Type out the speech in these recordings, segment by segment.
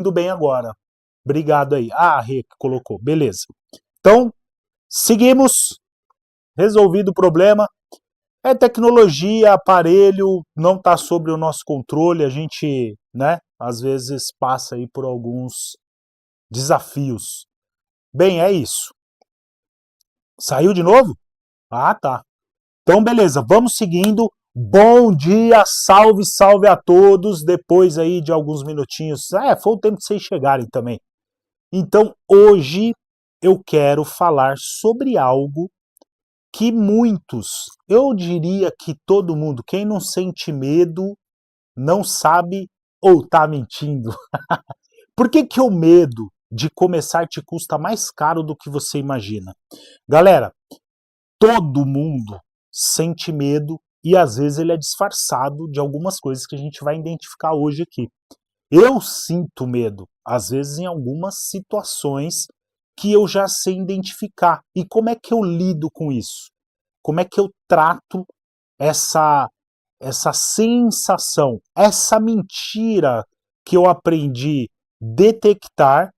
indo bem agora. Obrigado aí. Ah, a Rê que colocou. Beleza. Então, seguimos. Resolvido o problema. É tecnologia, aparelho, não está sob o nosso controle. A gente, né, às vezes passa aí por alguns desafios. Bem, é isso. Saiu de novo? Ah, tá. Então, beleza, vamos seguindo. Bom dia, salve, salve a todos. Depois aí de alguns minutinhos. Foi o tempo de vocês chegarem também. Então, hoje eu quero falar sobre algo que muitos, eu diria que todo mundo, quem não sente medo, não sabe ou tá mentindo. Por que que o medo de começar te custa mais caro do que você imagina? Galera, todo mundo sente medo e às vezes ele é disfarçado de algumas coisas que a gente vai identificar hoje aqui. Eu sinto medo, às vezes em algumas situações que eu já sei identificar. E como é que eu lido com isso? Como é que eu trato essa sensação, essa mentira que eu aprendi detectar,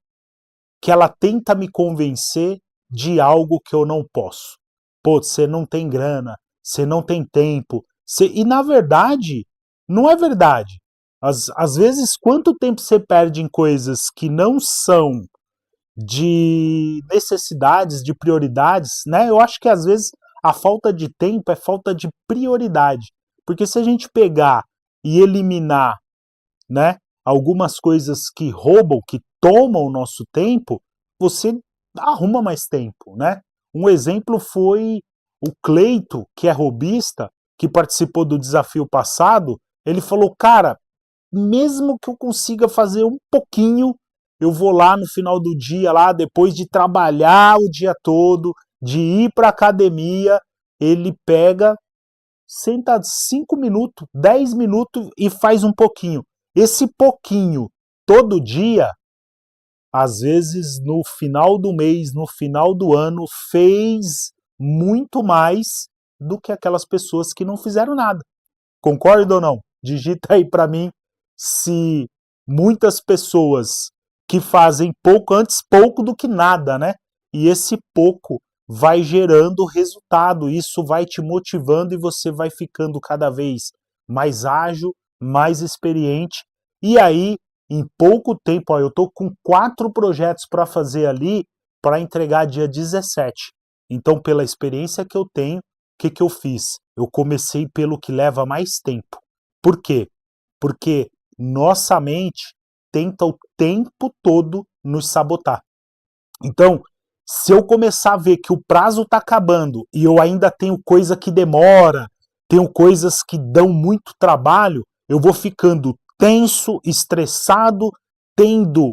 que ela tenta me convencer de algo que eu não posso. Pô, você não tem grana, você não tem tempo. E na verdade, não é verdade. Às vezes, quanto tempo você perde em coisas que não são de necessidades, de prioridades, né? Eu acho que às vezes a falta de tempo é falta de prioridade. Porque se a gente pegar e eliminar, né, algumas coisas que roubam, que tomam o nosso tempo, você arruma mais tempo, né? Um exemplo foi o Cleito, que é robista, que participou do desafio passado, ele falou, cara, mesmo que eu consiga fazer um pouquinho, eu vou lá no final do dia, lá depois de trabalhar o dia todo, de ir para academia, ele pega, senta 5 minutos, 10 minutos e faz um pouquinho. Esse pouquinho, todo dia, às vezes no final do mês, no final do ano, fez muito mais do que aquelas pessoas que não fizeram nada. Concorda ou não? Digita aí para mim se muitas pessoas que fazem pouco, antes pouco do que nada, né? E esse pouco vai gerando resultado, isso vai te motivando e você vai ficando cada vez mais ágil, mais experiente. E aí, em pouco tempo, ó, eu tô com 4 projetos para fazer ali para entregar dia 17. Então, pela experiência que eu tenho, o que que eu fiz? Eu comecei pelo que leva mais tempo. Por quê? Porque nossa mente tenta o tempo todo nos sabotar. Então, se eu começar a ver que o prazo está acabando e eu ainda tenho coisa que demora, tenho coisas que dão muito trabalho, eu vou ficando tenso, estressado, tendo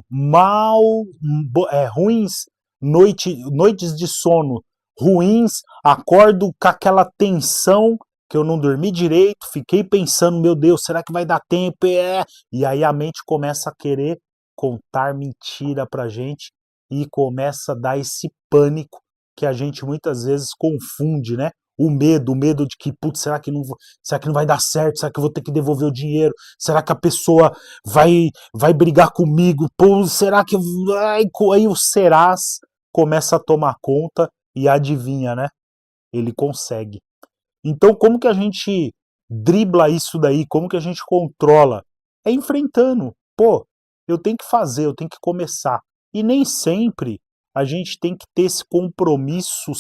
ruins noites de sono ruins, acordo com aquela tensão que eu não dormi direito, fiquei pensando, meu Deus, será que vai dar tempo? E aí a mente começa a querer contar mentira pra gente e começa a dar esse pânico que a gente muitas vezes confunde, né? O medo de que, putz, será que não vai dar certo? Será que eu vou ter que devolver o dinheiro? Será que a pessoa vai brigar comigo? Pô, será que... Aí o serás começa a tomar conta e adivinha, né? Ele consegue. Então, como que a gente dribla isso daí? Como que a gente controla? É enfrentando. Pô, eu tenho que fazer, eu tenho que começar. E nem sempre a gente tem que ter esse compromisso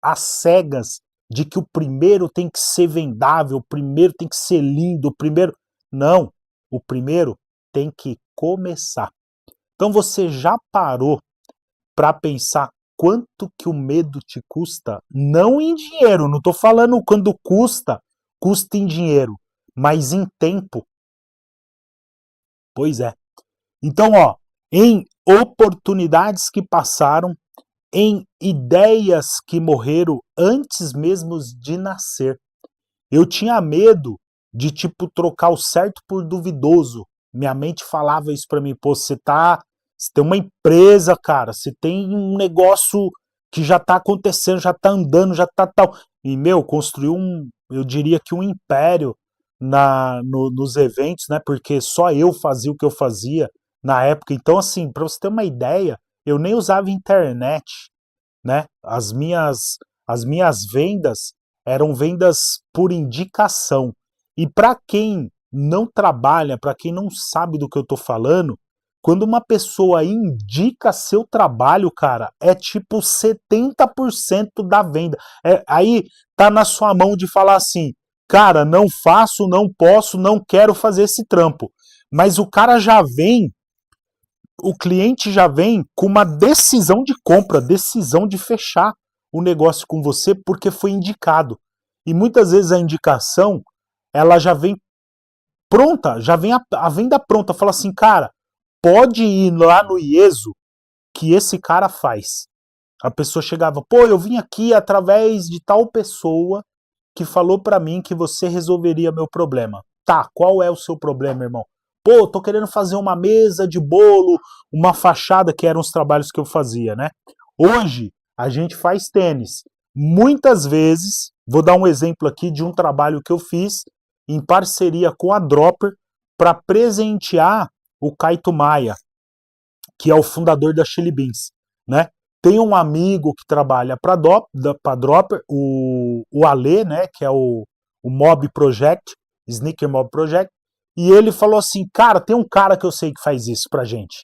às cegas de que o primeiro tem que ser vendável, o primeiro tem que ser lindo, o primeiro... Não, o primeiro tem que começar. Então você já parou para pensar quanto que o medo te custa? Não em dinheiro, não estou falando quando custa, custa em dinheiro, mas em tempo. Pois é. Então, ó, em oportunidades que passaram, em ideias que morreram antes mesmo de nascer. Eu tinha medo de, tipo, trocar o certo por duvidoso. Minha mente falava isso para mim, pô, você tem uma empresa, cara, você tem um negócio que já tá acontecendo, já tá andando, já tá tal. E, meu, construiu eu diria que um império nos eventos, né? Porque só eu fazia o que eu fazia. na época. Então, assim, para você ter uma ideia, eu nem usava internet, né? As minhas vendas eram vendas por indicação. E para quem não trabalha, para quem não sabe do que eu tô falando, quando uma pessoa indica seu trabalho, cara, é tipo 70% da venda. Aí tá na sua mão de falar assim, cara, não faço, não posso, não quero fazer esse trampo. Mas o cliente já vem com uma decisão de compra, decisão de fechar o negócio com você porque foi indicado. E muitas vezes a indicação, ela já vem pronta, já vem a venda pronta. Fala assim, cara, pode ir lá no IESO que esse cara faz. A pessoa chegava, pô, eu vim aqui através de tal pessoa que falou pra mim que você resolveria meu problema. Tá, qual é o seu problema, irmão? Pô, tô querendo fazer uma mesa de bolo, uma fachada, que eram os trabalhos que eu fazia, né? Hoje, a gente faz tênis. Muitas vezes, vou dar um exemplo aqui de um trabalho que eu fiz em parceria com a Dropper para presentear o Kaito Maia, que é o fundador da Chili Beans, né? Tem um amigo que trabalha para a Dropper, o Ale, né, que é o Mob Project, Sneaker Mob Project, e ele falou assim, cara, tem um cara que eu sei que faz isso pra gente,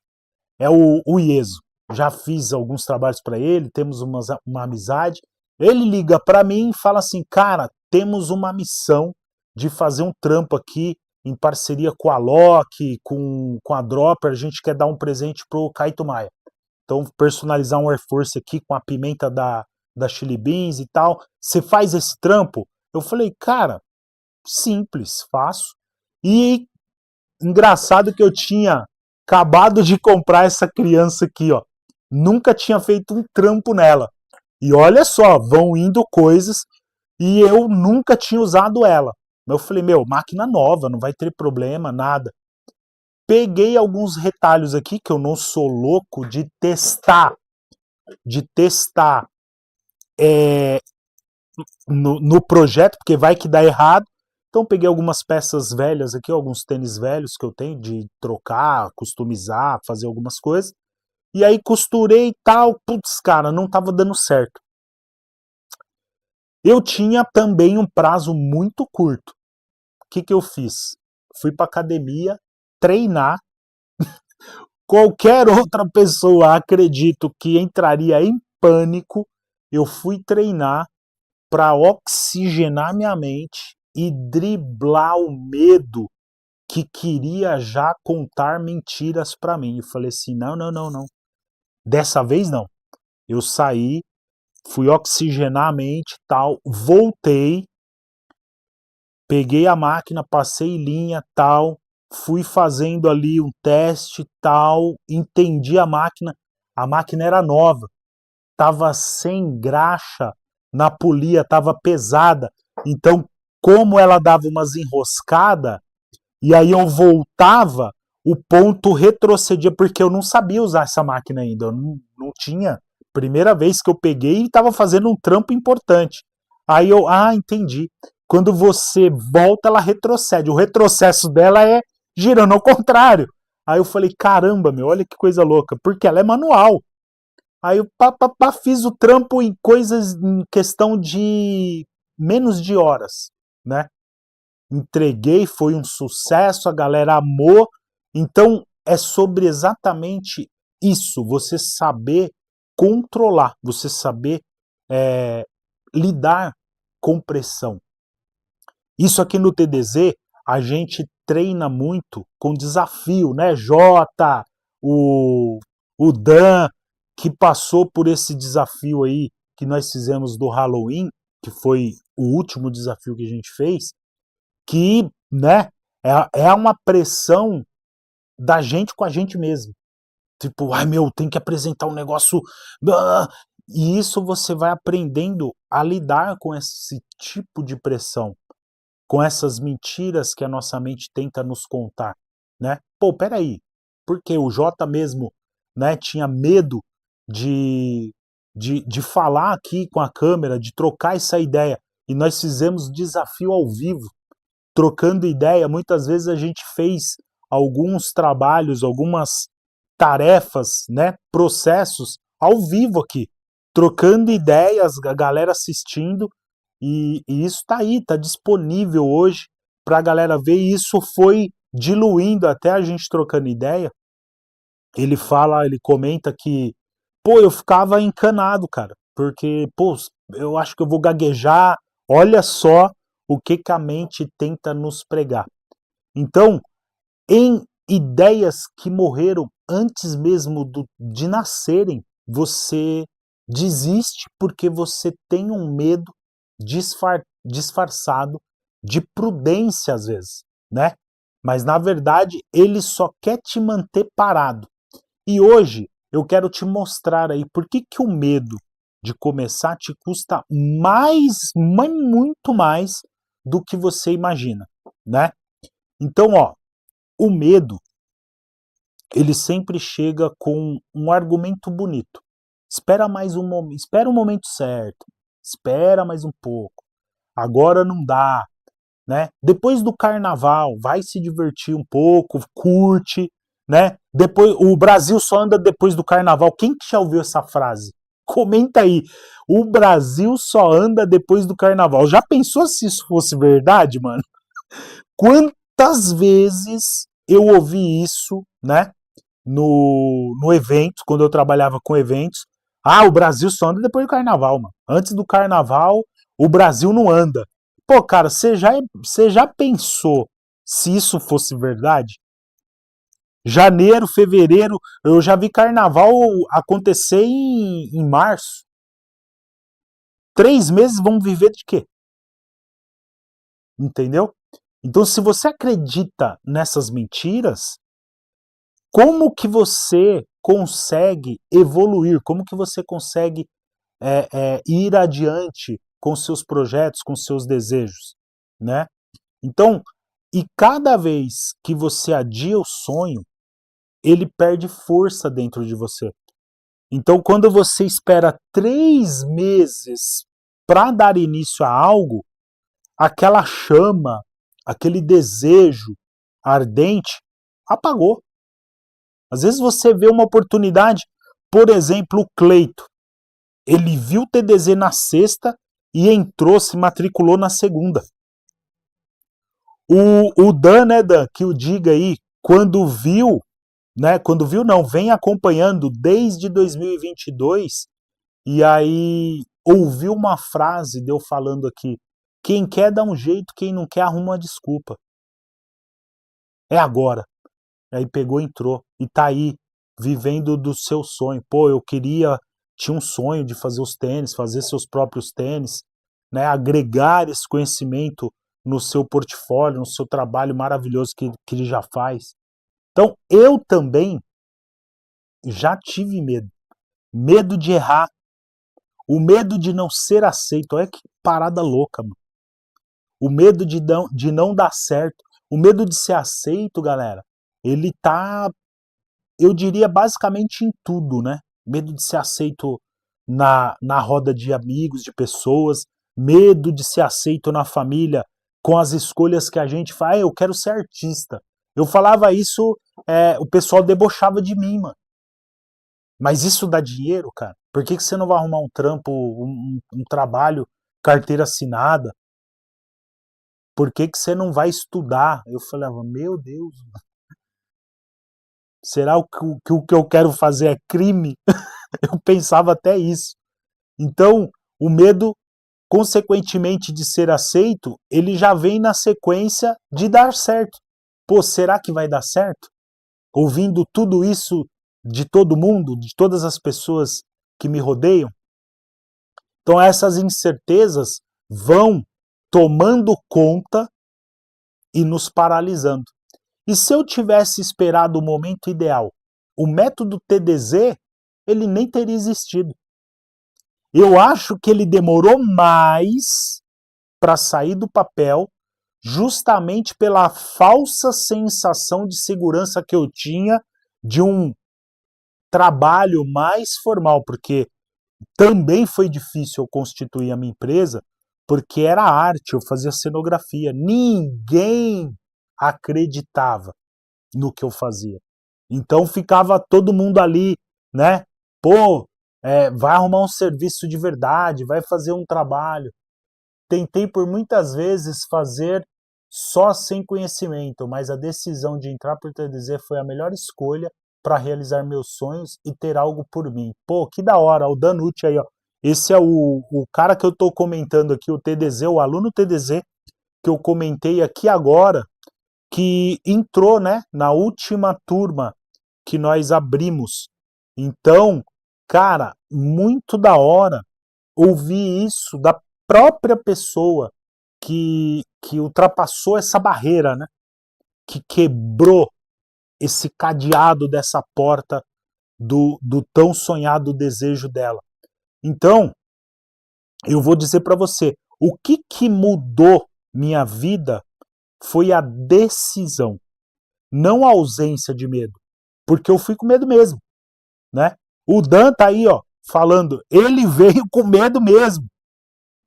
é o Ieso. Já fiz alguns trabalhos para ele, temos uma amizade. Ele liga para mim e fala assim, cara, temos uma missão de fazer um trampo aqui em parceria com a Loki, com a Dropper, a gente quer dar um presente pro Kaito Maia. Então, personalizar um Air Force aqui com a pimenta da Chili Beans e tal. Você faz esse trampo? Eu falei, cara, simples, faço. E engraçado que eu tinha acabado de comprar essa criança aqui, ó. Nunca tinha feito um trampo nela. E olha só, vão indo coisas e eu nunca tinha usado ela. Eu falei, meu, máquina nova, não vai ter problema, nada. Peguei alguns retalhos aqui, que eu não sou louco de testar no projeto, porque vai que dá errado. Então peguei algumas peças velhas aqui, alguns tênis velhos que eu tenho, de trocar, customizar, fazer algumas coisas. E aí costurei e tal, putz, cara, não tava dando certo. Eu tinha também um prazo muito curto. O que eu fiz? Fui pra academia treinar. Qualquer outra pessoa, acredito, que entraria em pânico. Eu fui treinar para oxigenar minha mente e driblar o medo que queria já contar mentiras para mim. Eu falei assim: não, não, não, não. Dessa vez não. Eu saí, fui oxigenar a mente, tal, voltei, peguei a máquina, passei linha, tal, fui fazendo ali um teste, tal, entendi a máquina era nova, tava sem graxa na polia, tava pesada. Então, como ela dava umas enroscadas, e aí eu voltava, o ponto retrocedia, porque eu não sabia usar essa máquina ainda, eu não tinha. Primeira vez que eu peguei e estava fazendo um trampo importante. Aí eu, entendi. Quando você volta, ela retrocede. O retrocesso dela é girando ao contrário. Aí eu falei, caramba, meu, olha que coisa louca, porque ela é manual. Aí eu fiz o trampo em questão de menos de horas, né? Entreguei, foi um sucesso, a galera amou. Então é sobre exatamente isso, você saber controlar, você saber é, lidar com pressão. Isso aqui no TDZ a gente treina muito com desafio, né? Jota, o, o Dan, que passou por esse desafio aí que nós fizemos do Halloween, que foi o último desafio que a gente fez, que, né, é uma pressão da gente com a gente mesmo. Tipo, ai meu, tem que apresentar um negócio. E isso você vai aprendendo a lidar com esse tipo de pressão, com essas mentiras que a nossa mente tenta nos contar, né? Pô, peraí, porque o Jota mesmo, né, tinha medo de falar aqui com a câmera, de trocar essa ideia, e nós fizemos desafio ao vivo, trocando ideia. Muitas vezes a gente fez alguns trabalhos, algumas tarefas, né, processos ao vivo aqui, trocando ideias, a galera assistindo, e isso tá aí, tá disponível hoje pra galera ver, e isso foi diluindo até a gente trocando ideia. Ele fala, ele comenta que, pô, eu ficava encanado, cara, porque, pô, eu acho que eu vou gaguejar, olha só o que que a mente tenta nos pregar. Então, em ideias que morreram antes mesmo de nascerem, você desiste porque você tem um medo disfarçado de prudência às vezes, né? Mas na verdade ele só quer te manter parado. E hoje eu quero te mostrar aí por que que o medo de começar te custa mais, mas muito mais do que você imagina, né? Então, ó, o medo, ele sempre chega com um argumento bonito. Espera mais um momento, espera o momento certo, espera mais um pouco. Agora não dá, né? Depois do carnaval, vai se divertir um pouco, curte, né? Depois, o Brasil só anda depois do carnaval. Quem que já ouviu essa frase? Comenta aí. O Brasil só anda depois do carnaval. Já pensou se isso fosse verdade, mano? Quantas vezes eu ouvi isso, né? No evento, quando eu trabalhava com eventos. Ah, o Brasil só anda depois do carnaval, mano. Antes do carnaval, o Brasil não anda. Pô, cara, você já pensou se isso fosse verdade? Janeiro, fevereiro, eu já vi carnaval acontecer em março. 3 meses vão viver de quê? Entendeu? Então, se você acredita nessas mentiras, como que você consegue evoluir? Como que você consegue ir adiante com seus projetos, com seus desejos, né? Então, e cada vez que você adia o sonho, ele perde força dentro de você. Então, quando você espera 3 meses para dar início a algo, aquela chama, aquele desejo ardente apagou. Às vezes você vê uma oportunidade, por exemplo, o Cleito. Ele viu o TDZ na sexta e entrou, se matriculou na segunda. O Dan, né, Dan, que o diga aí, quando viu, né, quando viu não, vem acompanhando desde 2022, e aí ouviu uma frase de eu falando aqui, quem quer dá um jeito, quem não quer arruma uma desculpa. É agora. Aí pegou, entrou e tá aí vivendo do seu sonho. Pô, eu queria, tinha um sonho de fazer os tênis, fazer seus próprios tênis, né? Agregar esse conhecimento no seu portfólio, no seu trabalho maravilhoso que ele já faz. Então, eu também já tive medo. Medo de errar, o medo de não ser aceito. Olha que parada louca, mano. O medo de não dar certo, o medo de ser aceito, galera, ele tá, eu diria, basicamente em tudo, né? Medo de ser aceito na roda de amigos, de pessoas, medo de ser aceito na família com as escolhas que a gente faz. Ah, eu quero ser artista. Eu falava isso, o pessoal debochava de mim, mano. Mas isso dá dinheiro, cara? Por que você não vai arrumar um trampo, um trabalho, carteira assinada? Por que você não vai estudar? Eu falava, meu Deus, será que o que eu quero fazer é crime? Eu pensava até isso. Então, o medo, consequentemente de ser aceito, ele já vem na sequência de dar certo. Pô, será que vai dar certo? Ouvindo tudo isso de todo mundo, de todas as pessoas que me rodeiam. Então, essas incertezas vão tomando conta e nos paralisando. E se eu tivesse esperado o momento ideal, o método TDZ, ele nem teria existido. Eu acho que ele demorou mais para sair do papel, justamente pela falsa sensação de segurança que eu tinha de um trabalho mais formal, porque também foi difícil eu constituir a minha empresa, porque era arte, eu fazia cenografia. Ninguém acreditava. no que eu fazia. Então ficava todo mundo ali, né? Pô, vai arrumar um serviço de verdade, vai fazer um trabalho. Tentei por muitas vezes fazer só sem conhecimento, mas a decisão de entrar por TDZ foi a melhor escolha para realizar meus sonhos e ter algo por mim. Pô, que da hora, o Danucci aí, ó. Esse é o cara que eu estou comentando aqui, o TDZ, o aluno TDZ, que eu comentei aqui agora, que entrou, né, na última turma que nós abrimos. Então, cara, muito da hora ouvir isso da própria pessoa que ultrapassou essa barreira, né? Que quebrou esse cadeado dessa porta do tão sonhado desejo dela. Então, eu vou dizer para você, o que mudou minha vida foi a decisão, não a ausência de medo, porque eu fui com medo mesmo, né? O Dan tá aí, ó, falando, ele veio com medo mesmo,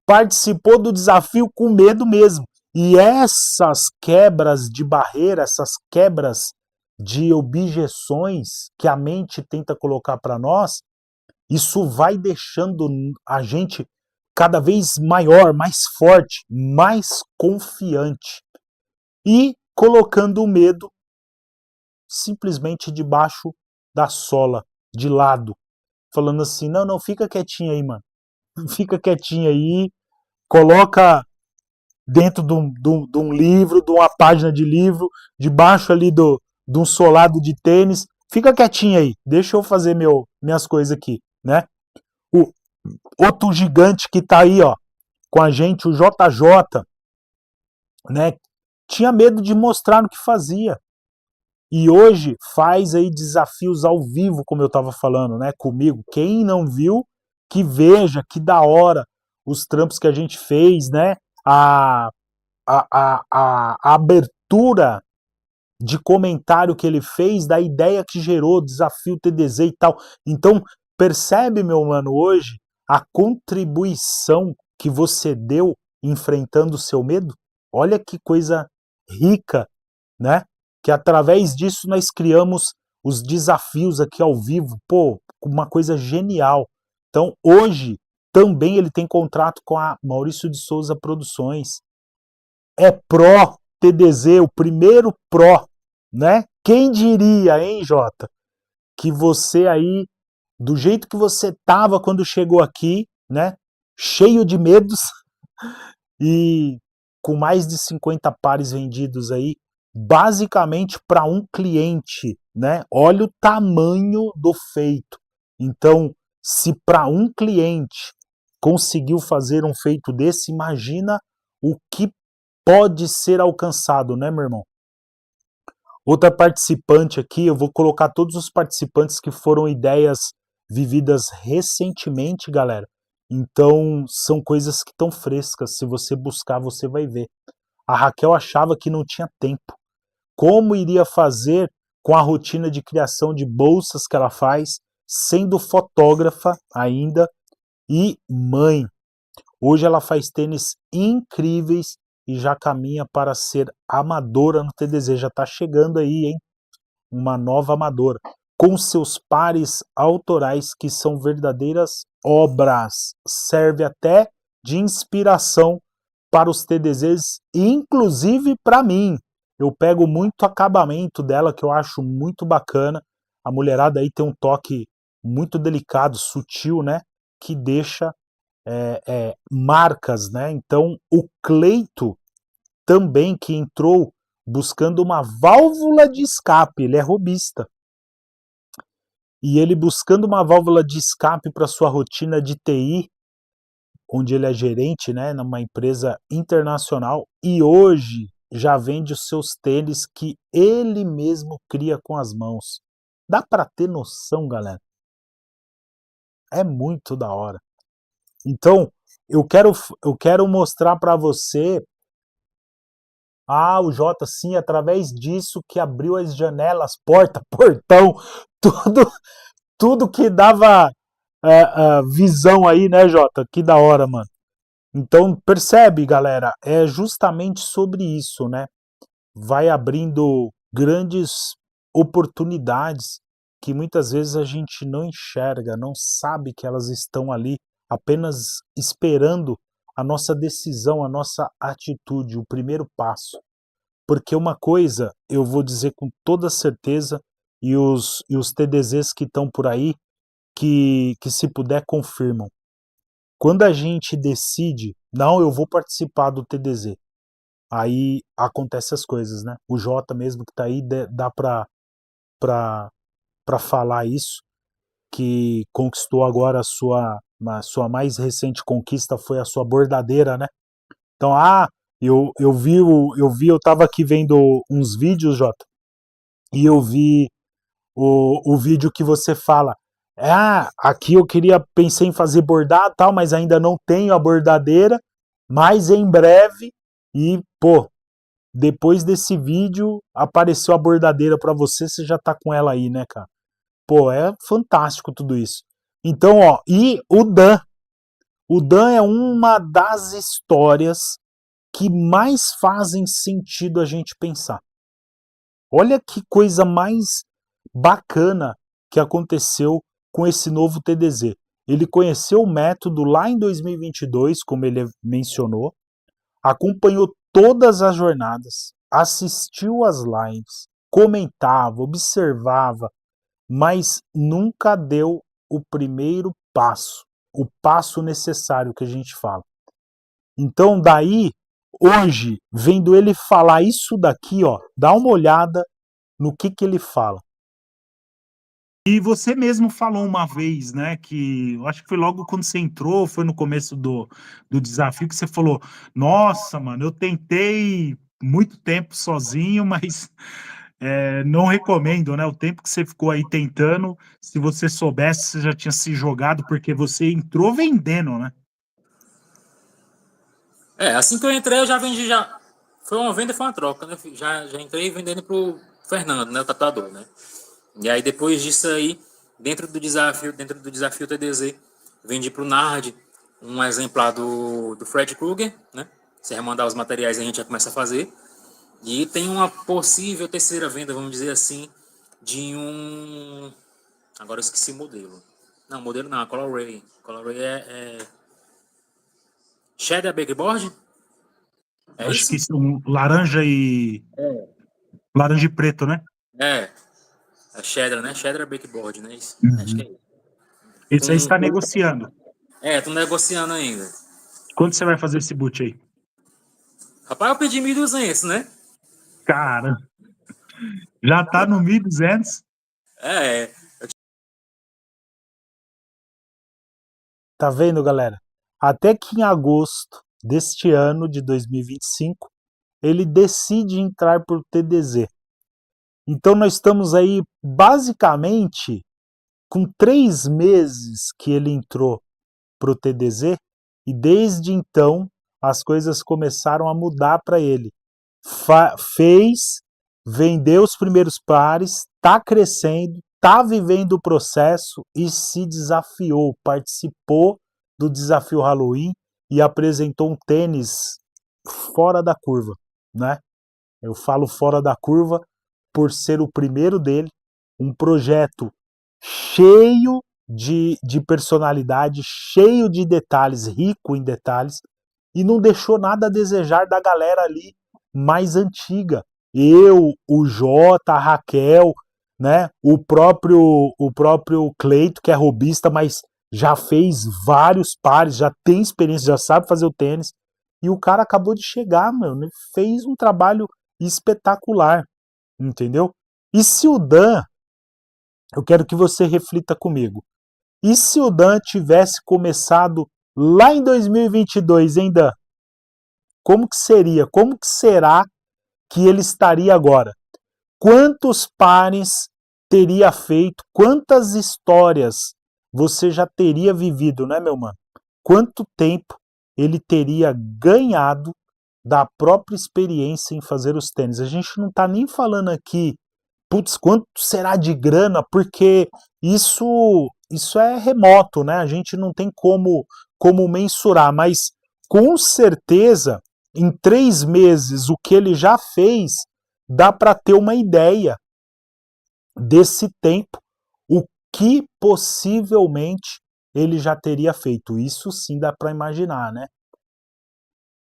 participou do desafio com medo mesmo. E essas quebras de barreira, essas quebras de objeções que a mente tenta colocar para nós, isso vai deixando a gente cada vez maior, mais forte, mais confiante e colocando o medo simplesmente debaixo da sola, de lado, falando assim, não, não, fica quietinho aí, mano, fica quietinho aí, coloca dentro de um livro, de uma página de livro, debaixo ali de um solado de tênis, fica quietinho aí, deixa eu fazer minhas coisas aqui, né? O outro gigante que tá aí, ó, com a gente, o JJ, né? Tinha medo de mostrar o que fazia. E hoje faz aí desafios ao vivo, como eu estava falando, né, comigo. Quem não viu, que veja, que da hora os trampos que a gente fez, né? A abertura de comentário que ele fez, da ideia que gerou, desafio TDZ e tal. Então, percebe, meu mano, hoje a contribuição que você deu enfrentando o seu medo? Olha que coisa rica, né? Que através disso nós criamos os desafios aqui ao vivo. Pô, uma coisa genial. Então, hoje, também ele tem contrato com a Maurício de Souza Produções. É pró TDZ, o primeiro pró, né? Quem diria, hein, Jota, que você aí, do jeito que você tava quando chegou aqui, né? Cheio de medos e com mais de 50 pares vendidos aí, basicamente para um cliente, né? Olha o tamanho do feito. Então, se para um cliente conseguiu fazer um feito desse, imagina o que pode ser alcançado, né, meu irmão? Outra participante aqui, eu vou colocar todos os participantes que foram ideias vividas recentemente, galera. Então, são coisas que estão frescas. Se você buscar, você vai ver. A Raquel achava que não tinha tempo. Como iria fazer com a rotina de criação de bolsas que ela faz, sendo fotógrafa ainda e mãe? Hoje ela faz tênis incríveis e já caminha para ser amadora no TDZ. Já está chegando aí, hein? Uma nova amadora. Com seus pares autorais que são verdadeiras obras. Serve até de inspiração para os TDZs, inclusive para mim. Eu pego muito acabamento dela, que eu acho muito bacana. A mulherada aí tem um toque muito delicado, sutil, né? Que deixa marcas, né? Então, o Cleito também, que entrou buscando uma válvula de escape, ele é robista. E ele buscando uma válvula de escape para sua rotina de TI, onde ele é gerente, né, numa empresa internacional, e hoje já vende os seus tênis que ele mesmo cria com as mãos. Dá para ter noção, galera? É muito da hora. Então, eu quero mostrar para você. Ah, o Jota, sim, através disso que abriu as janelas, porta, portão, tudo, tudo que dava visão aí, né, Jota? Que da hora, mano. Então, percebe, galera, é justamente sobre isso, né? Vai abrindo grandes oportunidades que muitas vezes a gente não enxerga, não sabe que elas estão ali, apenas esperando a nossa decisão, a nossa atitude, o primeiro passo. Porque uma coisa eu vou dizer com toda certeza, e os TDZs que estão por aí, que se puder confirmam. Quando a gente decide, não, eu vou participar do TDZ, aí acontecem as coisas, né? O Jota mesmo que tá aí, dá pra, pra falar isso, que conquistou agora a sua mais recente conquista foi a sua bordadeira, né? Então, eu tava aqui vendo uns vídeos, Jota, e eu vi o vídeo que você fala, aqui eu pensei em fazer bordar tal, mas ainda não tenho a bordadeira, mas em breve, e pô, depois desse vídeo apareceu a bordadeira para você, você já tá com ela aí, né, cara? Pô, é fantástico tudo isso. Então, ó, e o Dan é uma das histórias que mais fazem sentido a gente pensar. Olha que coisa mais bacana que aconteceu com esse novo TDZ. Ele conheceu o método lá em 2022, como ele mencionou, acompanhou todas as jornadas, assistiu às lives, comentava, observava, mas nunca deu o primeiro passo, o passo necessário que a gente fala. Então, daí, hoje, vendo ele falar isso daqui, ó, dá uma olhada no que ele fala. E você mesmo falou uma vez, né, que eu acho que foi logo quando você entrou, foi no começo do desafio, que você falou: Nossa, mano, eu tentei muito tempo sozinho, mas não recomendo, né? O tempo que você ficou aí tentando, se você soubesse, você já tinha se jogado, porque você entrou vendendo, né? Assim que eu entrei, eu já vendi já. Foi uma venda, foi uma troca, né? Já entrei vendendo pro Fernando, né? O tatuador, né? E aí depois disso aí, dentro do desafio TDZ, vendi pro Nard um exemplar do Fred Krueger, né? Se remandar os materiais a gente já começa a fazer. E tem uma possível terceira venda, vamos dizer assim, de um. Agora eu esqueci o modelo. Não, modelo não, a Colorway. Colorway é Shader Bakeboard? É Acho isso? que são laranja e preto, né? É, a Shader, né? Shader Bakeboard, né? Isso. Acho que Uhum. é isso. Esse aí Com... está negociando. Tô negociando ainda. Quando você vai fazer esse boot aí? Rapaz, eu pedi 1.200, né? Cara, já tá no 1.200. É, Tá vendo, galera? Até que em agosto deste ano de 2025, ele decide entrar por TDZ. Então nós estamos aí basicamente com 3 meses que ele entrou para o TDZ e desde então as coisas começaram a mudar para ele. Fez, vendeu os primeiros pares, está crescendo, está vivendo o processo e se desafiou, participou do desafio Halloween e apresentou um tênis fora da curva, né? Eu falo fora da curva por ser o primeiro dele, um projeto cheio de personalidade, cheio de detalhes, rico em detalhes, e não deixou nada a desejar da galera ali mais antiga. Eu, o Jota, a Raquel, né? O próprio Cleito, que é robista, mas já fez vários pares, já tem experiência, já sabe fazer o tênis. E o cara acabou de chegar, mano, ele fez um trabalho espetacular, entendeu? E se o Dan, eu quero que você reflita comigo. E se o Dan tivesse começado lá em 2022, hein, Dan? Como que seria? Como que será que ele estaria agora? Quantos pares teria feito? Quantas histórias você já teria vivido, né, meu mano? Quanto tempo ele teria ganhado da própria experiência em fazer os tênis? A gente não está nem falando aqui, putz, quanto será de grana, porque isso é remoto, né? A gente não tem como mensurar, mas com certeza, em 3 meses, o que ele já fez dá para ter uma ideia desse tempo, o que possivelmente ele já teria feito. Isso sim dá para imaginar, né?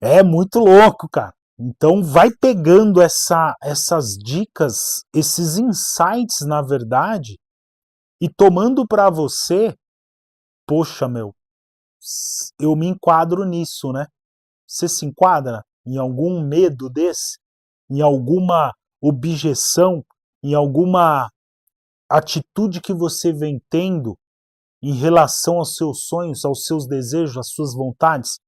É muito louco, cara. Então vai pegando essas dicas, esses insights, na verdade, e tomando para você, poxa, meu, eu me enquadro nisso, né? Você se enquadra em algum medo desse? Em alguma objeção? Em alguma atitude que você vem tendo em relação aos seus sonhos, aos seus desejos, às suas vontades?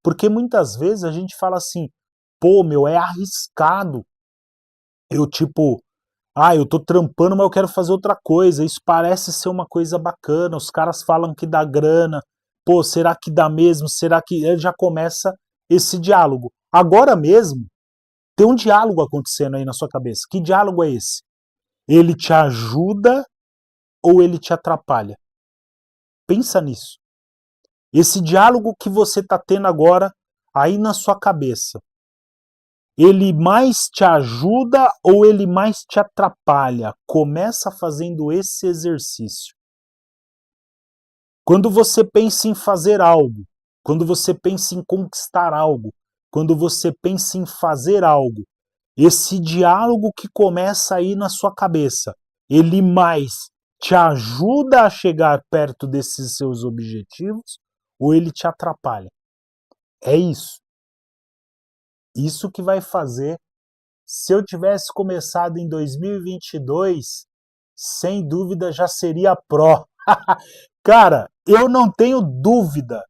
Porque muitas vezes a gente fala assim, pô, meu, é arriscado. Eu, tipo, eu tô trampando, mas eu quero fazer outra coisa. Isso parece ser uma coisa bacana. Os caras falam que dá grana. Pô, será que dá mesmo? Será que. Aí já começa esse diálogo. Agora mesmo, tem um diálogo acontecendo aí na sua cabeça. Que diálogo é esse? Ele te ajuda ou ele te atrapalha? Pensa nisso. Esse diálogo que você está tendo agora aí na sua cabeça, ele mais te ajuda ou ele mais te atrapalha? Começa fazendo esse exercício. Quando você pensa em fazer algo, quando você pensa em conquistar algo, quando você pensa em fazer algo, esse diálogo que começa aí na sua cabeça, ele mais te ajuda a chegar perto desses seus objetivos ou ele te atrapalha? É isso. Isso que vai fazer. Se eu tivesse começado em 2022, sem dúvida já seria pró. Cara, eu não tenho dúvida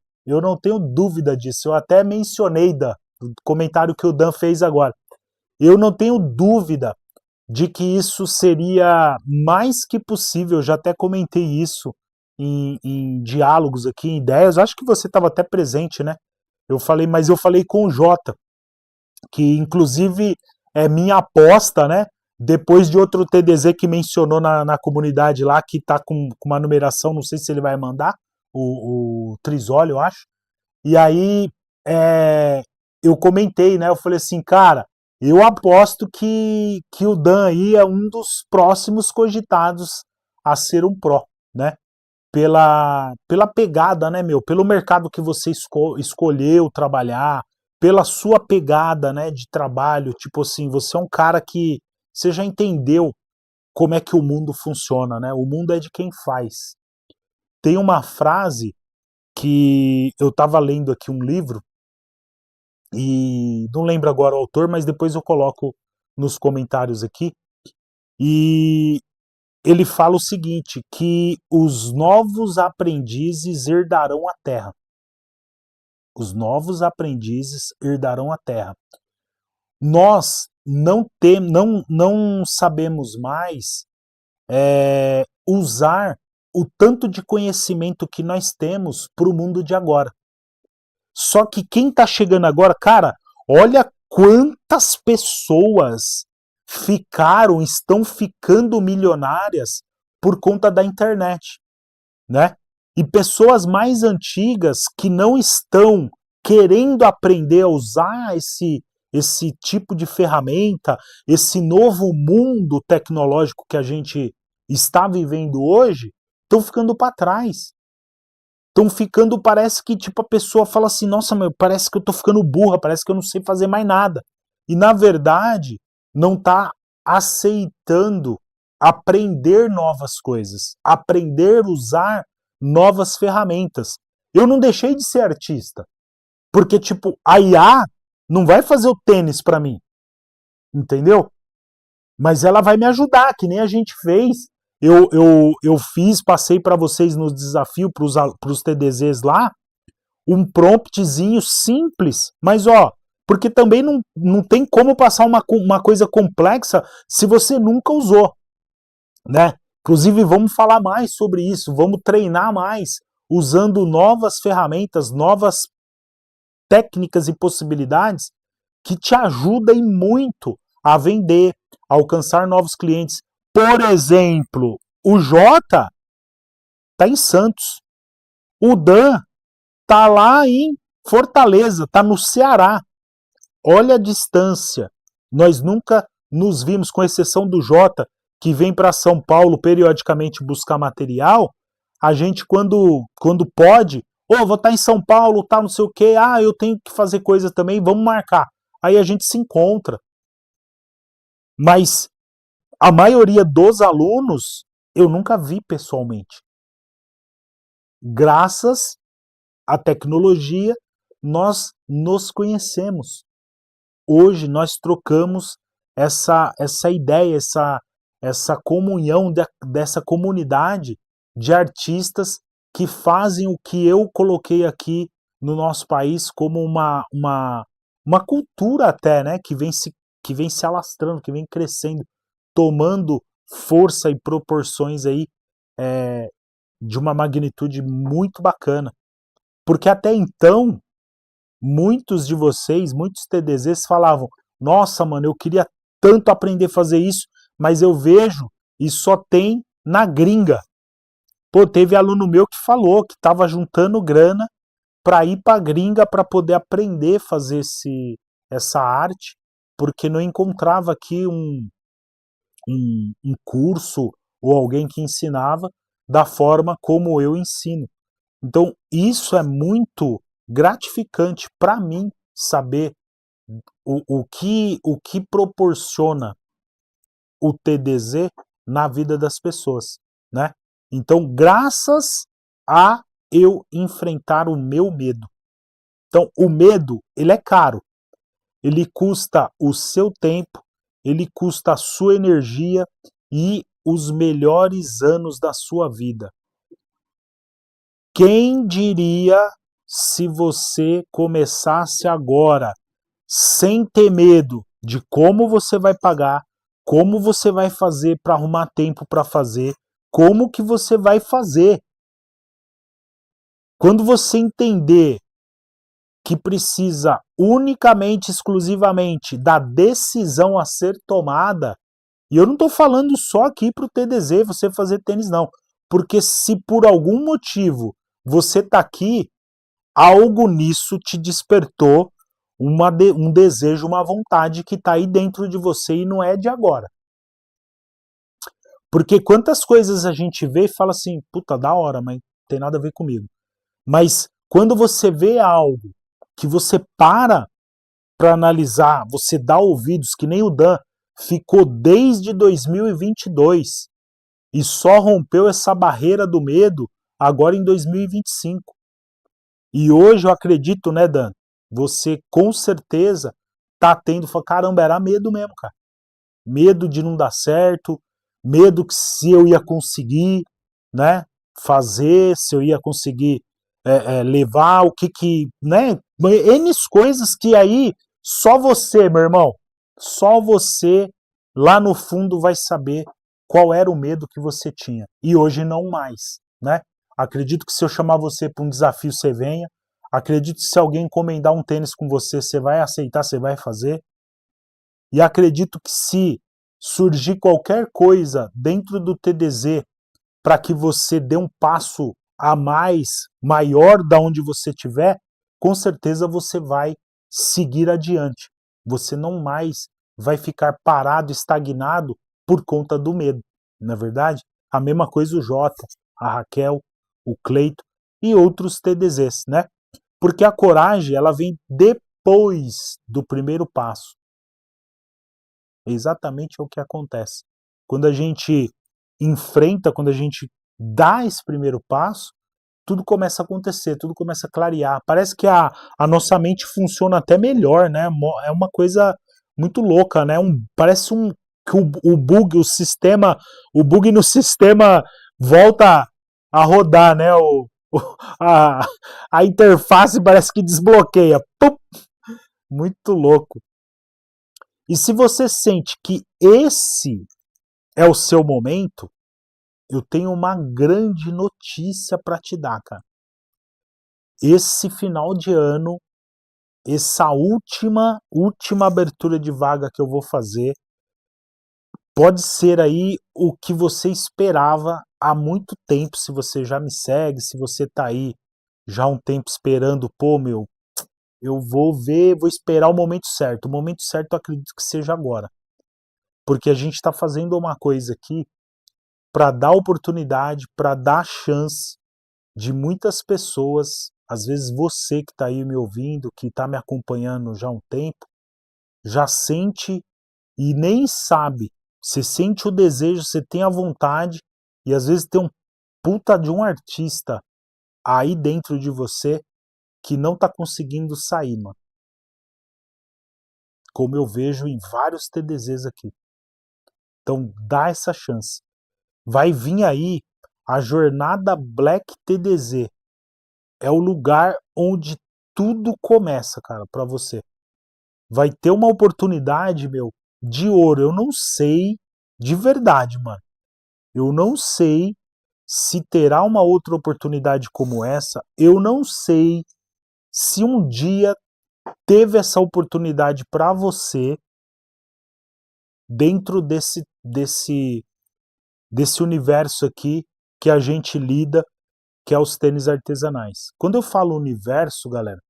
disso. Eu até mencionei do comentário que o Dan fez agora. Eu não tenho dúvida de que isso seria mais que possível. Eu já até comentei isso em diálogos aqui, em ideias. Acho que você estava até presente, né? Mas eu falei com o Jota, que inclusive é minha aposta, né? Depois de outro TDZ que mencionou na comunidade lá, que tá com uma numeração, não sei se ele vai mandar, o Trisoli, eu acho. E aí é, eu comentei, né? Eu falei assim, cara, eu aposto que o Dan aí é um dos próximos cogitados a ser um pró, né? Pela pegada, né, meu? Pelo mercado que você escolheu trabalhar, pela sua pegada, né, de trabalho. Tipo assim, você é um cara que você já entendeu como é que o mundo funciona, né? O mundo é de quem faz. Tem uma frase que eu estava lendo aqui um livro e não lembro agora o autor, mas depois eu coloco nos comentários aqui. E ele fala o seguinte, que os novos aprendizes herdarão a terra. Os novos aprendizes herdarão a terra. Nós não sabemos mais usar o tanto de conhecimento que nós temos para o mundo de agora. Só que quem está chegando agora, cara, olha quantas pessoas estão ficando milionárias por conta da internet, né? E pessoas mais antigas que não estão querendo aprender a usar esse tipo de ferramenta, esse novo mundo tecnológico que a gente está vivendo hoje, estão ficando para trás. Estão ficando, parece que tipo a pessoa fala assim, nossa, meu, parece que eu tô ficando burra, parece que eu não sei fazer mais nada. E na verdade, não está aceitando aprender novas coisas, aprender a usar novas ferramentas. Eu não deixei de ser artista, porque tipo, a IA não vai fazer o tênis para mim, entendeu? Mas ela vai me ajudar, que nem a gente fez. Eu fiz, passei para vocês no desafio, para os TDZs lá, um promptzinho simples, mas ó, porque também não tem como passar uma coisa complexa se você nunca usou, né? Inclusive, vamos falar mais sobre isso, vamos treinar mais, usando novas ferramentas, novas técnicas e possibilidades que te ajudem muito a vender, a alcançar novos clientes. Por exemplo, o Jota tá em Santos, o Dan tá lá em Fortaleza, tá no Ceará. Olha a distância. Nós nunca nos vimos, com exceção do Jota, que vem para São Paulo periodicamente buscar material, a gente, quando pode, vou estar em São Paulo, tá, não sei o quê, eu tenho que fazer coisa também, vamos marcar. Aí a gente se encontra. Mas a maioria dos alunos eu nunca vi pessoalmente. Graças à tecnologia, nós nos conhecemos. Hoje nós trocamos essa ideia, essa comunhão dessa comunidade de artistas que fazem o que eu coloquei aqui no nosso país como uma cultura até, né, que vem se alastrando, que vem crescendo, tomando força e proporções aí de uma magnitude muito bacana. Porque até então, muitos de vocês, muitos TDZs falavam, nossa, mano, eu queria tanto aprender a fazer isso, mas eu vejo e só tem na gringa. Pô, teve aluno meu que falou que estava juntando grana para ir para a gringa para poder aprender a fazer essa arte, porque não encontrava aqui um curso ou alguém que ensinava da forma como eu ensino. Então, isso é muito gratificante para mim saber o que proporciona o TDZ na vida das pessoas, né? Então, graças a eu enfrentar o meu medo. Então, o medo, ele é caro. Ele custa o seu tempo, ele custa a sua energia e os melhores anos da sua vida. Quem diria se você começasse agora sem ter medo de como você vai pagar, como você vai fazer para arrumar tempo para fazer, como que você vai fazer. Quando você entender que precisa unicamente, exclusivamente da decisão a ser tomada, e eu não estou falando só aqui para o TDZ, você fazer tênis, não. Porque se por algum motivo você está aqui, algo nisso te despertou um desejo, uma vontade que está aí dentro de você e não é de agora. Porque quantas coisas a gente vê e fala assim, puta, da hora, mas não tem nada a ver comigo. Mas quando você vê algo que você para analisar, você dá ouvidos, que nem o Dan ficou desde 2022 e só rompeu essa barreira do medo agora em 2025. E hoje eu acredito, né, Dan? Você com certeza tá tendo, caramba, era medo mesmo, cara. Medo de não dar certo, medo que se eu ia conseguir, né, fazer, se eu ia conseguir levar, o que, né, N coisas que aí só você, meu irmão, só você lá no fundo vai saber qual era o medo que você tinha. E hoje não mais, né? Acredito que se eu chamar você para um desafio, você venha. Acredito que se alguém encomendar um tênis com você, você vai aceitar, você vai fazer. E acredito que se surgir qualquer coisa dentro do TDZ para que você dê um passo a mais, maior da onde você estiver, com certeza você vai seguir adiante. Você não mais vai ficar parado, estagnado por conta do medo. Não é verdade? A mesma coisa o Jota, a Raquel, o Cleito e outros TDZs, né? Porque a coragem, ela vem depois do primeiro passo. É exatamente o que acontece. Quando a gente enfrenta, quando a gente dá esse primeiro passo, tudo começa a acontecer, tudo começa a clarear. Parece que a nossa mente funciona até melhor, né? É uma coisa muito louca, né? Parece que o bug, o bug no sistema volta a rodar, né? A, a interface parece que desbloqueia. Pum! Muito louco. E se você sente que esse é o seu momento, eu tenho uma grande notícia para te dar, cara. Esse final de ano, essa última abertura de vaga que eu vou fazer, pode ser aí o que você esperava há muito tempo, se você já me segue, se você tá aí já há um tempo esperando, pô, meu, eu vou ver, vou esperar o momento certo. O momento certo eu acredito que seja agora. porque a gente está fazendo uma coisa aqui para dar oportunidade, para dar chance de muitas pessoas, às vezes você que está aí me ouvindo, que está me acompanhando já há um tempo, já sente e nem sabe. Você sente o desejo, você tem a vontade, e às vezes tem um puta de um artista aí dentro de você que não tá conseguindo sair, mano. Como eu vejo em vários TDZs aqui. Então dá essa chance. Vai vir aí a jornada Black TDZ. É o lugar onde tudo começa, cara, pra você. Vai ter uma oportunidade, meu, de ouro. Eu não sei, de verdade, mano. Eu não sei se terá uma outra oportunidade como essa. Eu não sei se um dia teve essa oportunidade para você dentro desse universo aqui que a gente lida, que é os tênis artesanais. Quando eu falo universo, galera,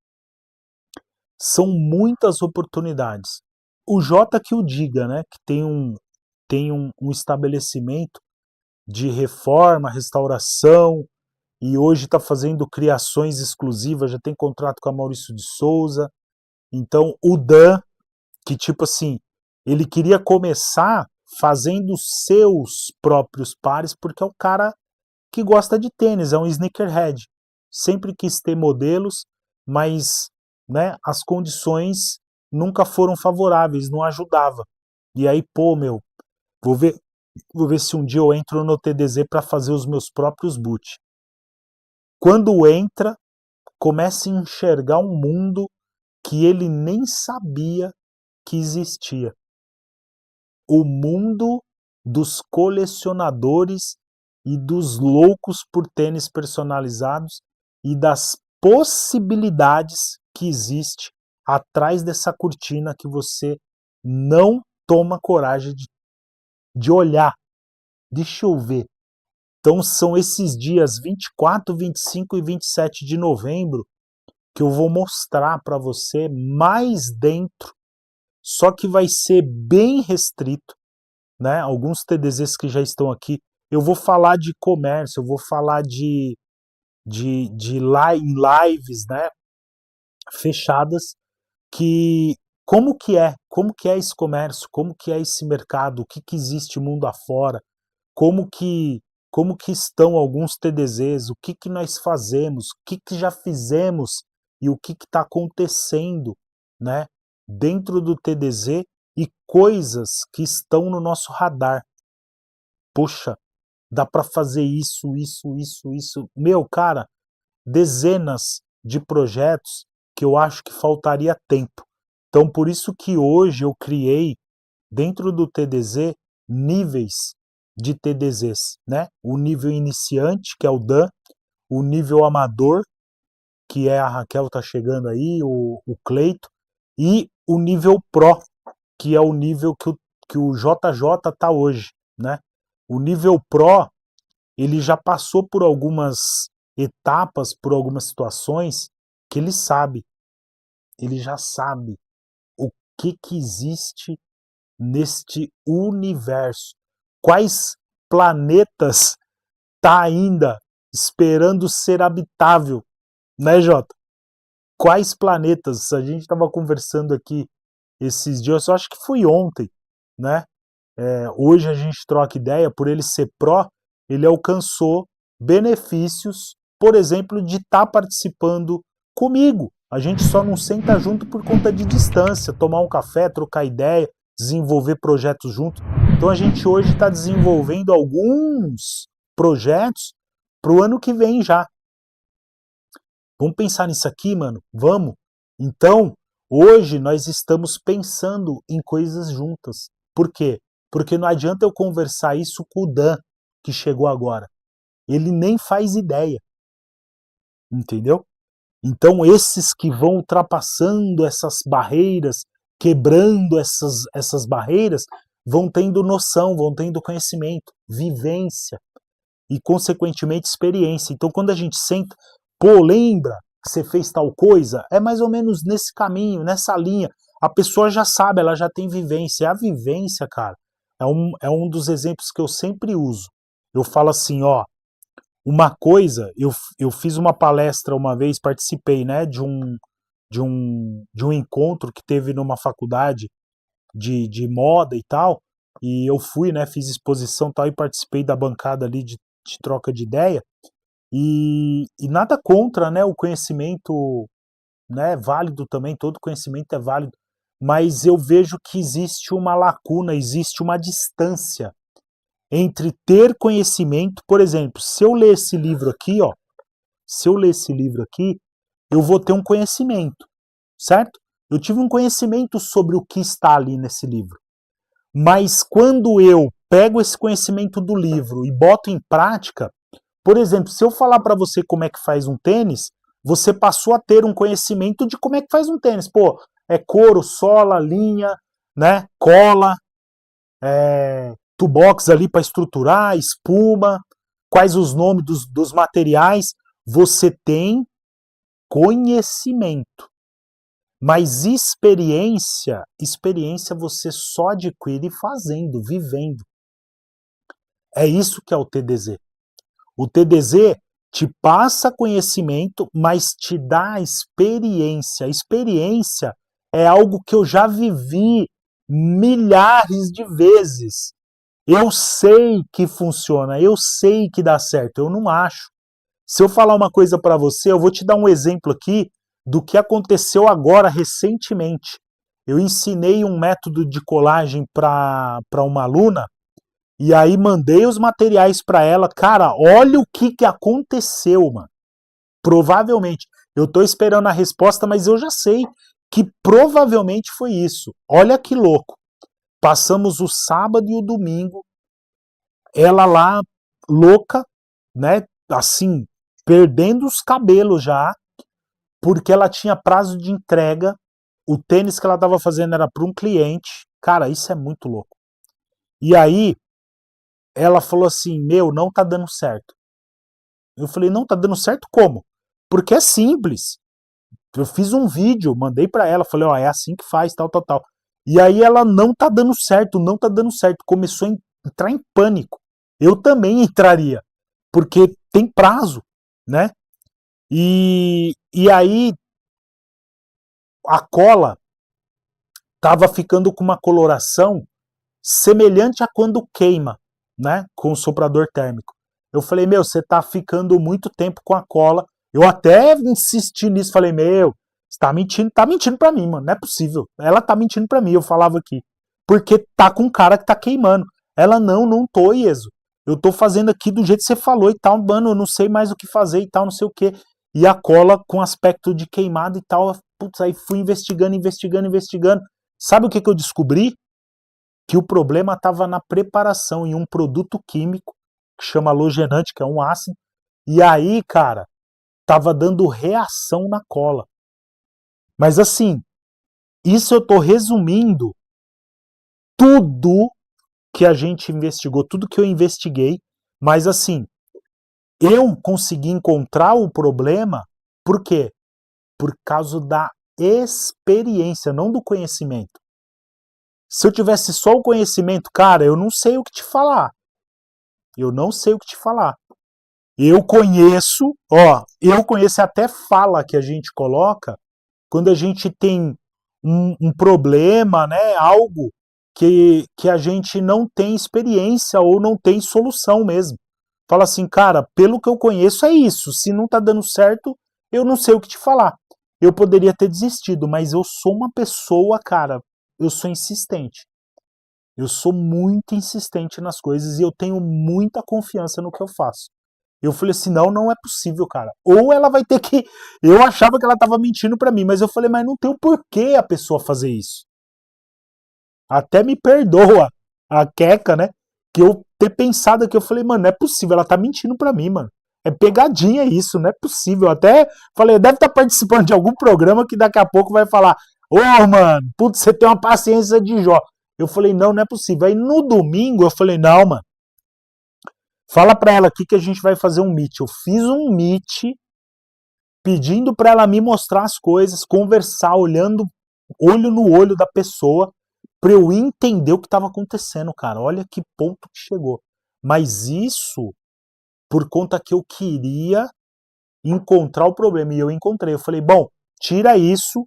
são muitas oportunidades. O Jota que o diga, né, que tem um estabelecimento de reforma, restauração, e hoje está fazendo criações exclusivas, já tem contrato com a Maurício de Souza. Então, o Dan, que tipo assim, ele queria começar fazendo seus próprios pares, porque é o cara que gosta de tênis, é um sneakerhead. Sempre quis ter modelos, mas né, as condições nunca foram favoráveis, não ajudava. E aí, pô, meu, vou ver, vou ver se um dia eu entro no TDZ para fazer os meus próprios boot. Quando entra, começa a enxergar um mundo que ele nem sabia que existia. O mundo dos colecionadores e dos loucos por tênis personalizados e das possibilidades que existe atrás dessa cortina que você não toma coragem de olhar. Deixa eu ver. Então são esses dias 24, 25 e 27 de novembro que eu vou mostrar para você mais dentro, só que vai ser bem restrito, né? Alguns TDZs que já estão aqui, eu vou falar de comércio, eu vou falar de lives, né? Fechadas, que como que é esse comércio, como que é esse mercado, o que que existe mundo afora, como que como que estão alguns TDZs, o que que nós fazemos, o que que já fizemos e o que está acontecendo, né, dentro do TDZ e coisas que estão no nosso radar. Poxa, dá para fazer isso. Meu, cara, dezenas de projetos que eu acho que faltaria tempo. Então, por isso que hoje eu criei, dentro do TDZ, níveis de TDZs, né? O nível iniciante, que é o Dan, o nível amador, que é a Raquel tá chegando aí, o Cleito, e o nível Pro, que é o nível que o JJ tá hoje, né? O nível Pro, ele já passou por algumas etapas, por algumas situações que ele já sabe o que existe neste universo. Quais planetas tá ainda esperando ser habitável, né, Jota? Quais planetas? A gente estava conversando aqui esses dias, eu acho que foi ontem, né? Hoje a gente troca ideia, por ele ser pró, ele alcançou benefícios, por exemplo, de estar participando comigo. A gente só não senta junto por conta de distância, tomar um café, trocar ideia, desenvolver projetos juntos. Então a gente hoje está desenvolvendo alguns projetos para o ano que vem já. Vamos pensar nisso aqui, mano? Vamos? Então, hoje nós estamos pensando em coisas juntas. Por quê? Porque não adianta eu conversar isso com o Dan, que chegou agora. Ele nem faz ideia. Entendeu? Então, esses que vão ultrapassando essas barreiras, quebrando essas barreiras, vão tendo noção, vão tendo conhecimento, vivência e, consequentemente, experiência. Então, quando a gente senta, pô, lembra que você fez tal coisa? É mais ou menos nesse caminho, nessa linha. A pessoa já sabe, ela já tem vivência. A vivência, cara, é um dos exemplos que eu sempre uso. Eu falo assim, ó, uma coisa, eu fiz uma palestra uma vez, participei, né, de um encontro que teve numa faculdade de moda e tal, e eu fui, né, fiz exposição e tal, e participei da bancada ali de troca de ideia, e nada contra, né, o conhecimento, né, válido também, todo conhecimento é válido, mas eu vejo que existe uma lacuna, existe uma distância entre ter conhecimento, por exemplo, se eu ler esse livro aqui, ó, se eu ler esse livro aqui, eu vou ter um conhecimento, certo? Eu tive um conhecimento sobre o que está ali nesse livro. Mas quando eu pego esse conhecimento do livro e boto em prática, por exemplo, se eu falar para você como é que faz um tênis, você passou a ter um conhecimento de como é que faz um tênis. Pô, é couro, sola, linha, né, cola, tubox ali para estruturar, espuma, quais os nomes dos materiais. Você tem conhecimento. Mas experiência você só adquire fazendo, vivendo. É isso que é o TDZ. O TDZ te passa conhecimento, mas te dá experiência. Experiência é algo que eu já vivi milhares de vezes. Eu sei que funciona, eu sei que dá certo, eu não acho. Se eu falar uma coisa para você, eu vou te dar um exemplo aqui do que aconteceu agora recentemente. Eu ensinei um método de colagem para uma aluna e aí mandei os materiais para ela. Cara, olha o que aconteceu, mano. Provavelmente, eu tô esperando a resposta, mas eu já sei que provavelmente foi isso. Olha que louco. Passamos o sábado e o domingo, ela lá louca, né? Assim, perdendo os cabelos já, porque ela tinha prazo de entrega. O tênis que ela estava fazendo era para um cliente. Cara, isso é muito louco. E aí, ela falou assim: Meu, não tá dando certo. Eu falei: Não tá dando certo como? Porque é simples. Eu fiz um vídeo, mandei para ela, falei: Ó, é assim que faz, tal, tal, tal. E aí ela não tá dando certo, não tá dando certo. Começou a entrar em pânico. Eu também entraria, porque tem prazo, né? E aí a cola estava ficando com uma coloração semelhante a quando queima, né, com o soprador térmico. Eu falei: Meu, você tá ficando muito tempo com a cola. Eu até insisti nisso, falei: Meu, você tá mentindo pra mim, mano, não é possível. Ela tá mentindo pra mim, eu falava aqui. Porque tá com cara que tá queimando. Ela: Não tô, Ieso. Eu tô fazendo aqui do jeito que você falou e tal, mano, eu não sei mais o que fazer e tal, não sei o que. E a cola com aspecto de queimado e tal. Putz, aí fui investigando, investigando, investigando. Sabe o que eu descobri? Que o problema estava na preparação em um produto químico que chama halogenante, que é um ácido. E aí, cara, tava dando reação na cola. Mas assim, isso eu tô resumindo tudo que a gente investigou, tudo que eu investiguei, mas assim, eu consegui encontrar o problema, por quê? Por causa da experiência, não do conhecimento. Se eu tivesse só o conhecimento, cara, eu não sei o que te falar. Eu não sei o que te falar. Eu conheço até fala que a gente coloca quando a gente tem um problema, né, algo que a gente não tem experiência ou não tem solução mesmo. Fala assim: Cara, pelo que eu conheço é isso, se não tá dando certo, eu não sei o que te falar. Eu poderia ter desistido, mas eu sou uma pessoa, cara, eu sou insistente. Eu sou muito insistente nas coisas e eu tenho muita confiança no que eu faço. Eu falei assim: não é possível, cara. Ou ela vai ter que. Eu achava que ela tava mentindo pra mim, mas eu falei: Mas não tem o porquê a pessoa fazer isso. Até me perdoa a Queca, né? Que eu ter pensado aqui, eu falei: Mano, não é possível, ela tá mentindo pra mim, mano. É pegadinha isso, não é possível. Até falei: Deve estar participando de algum programa que daqui a pouco vai falar: Ô, mano, putz, você tem uma paciência de Jó. Eu falei: Não é possível. Aí no domingo eu falei: Não, mano. Fala pra ela aqui que a gente vai fazer um meet. Eu fiz um meet pedindo pra ela me mostrar as coisas, conversar, olhando olho no olho da pessoa, para eu entender o que estava acontecendo, cara. Olha que ponto que chegou. Mas isso por conta que eu queria encontrar o problema. E eu encontrei. Eu falei, bom, tira isso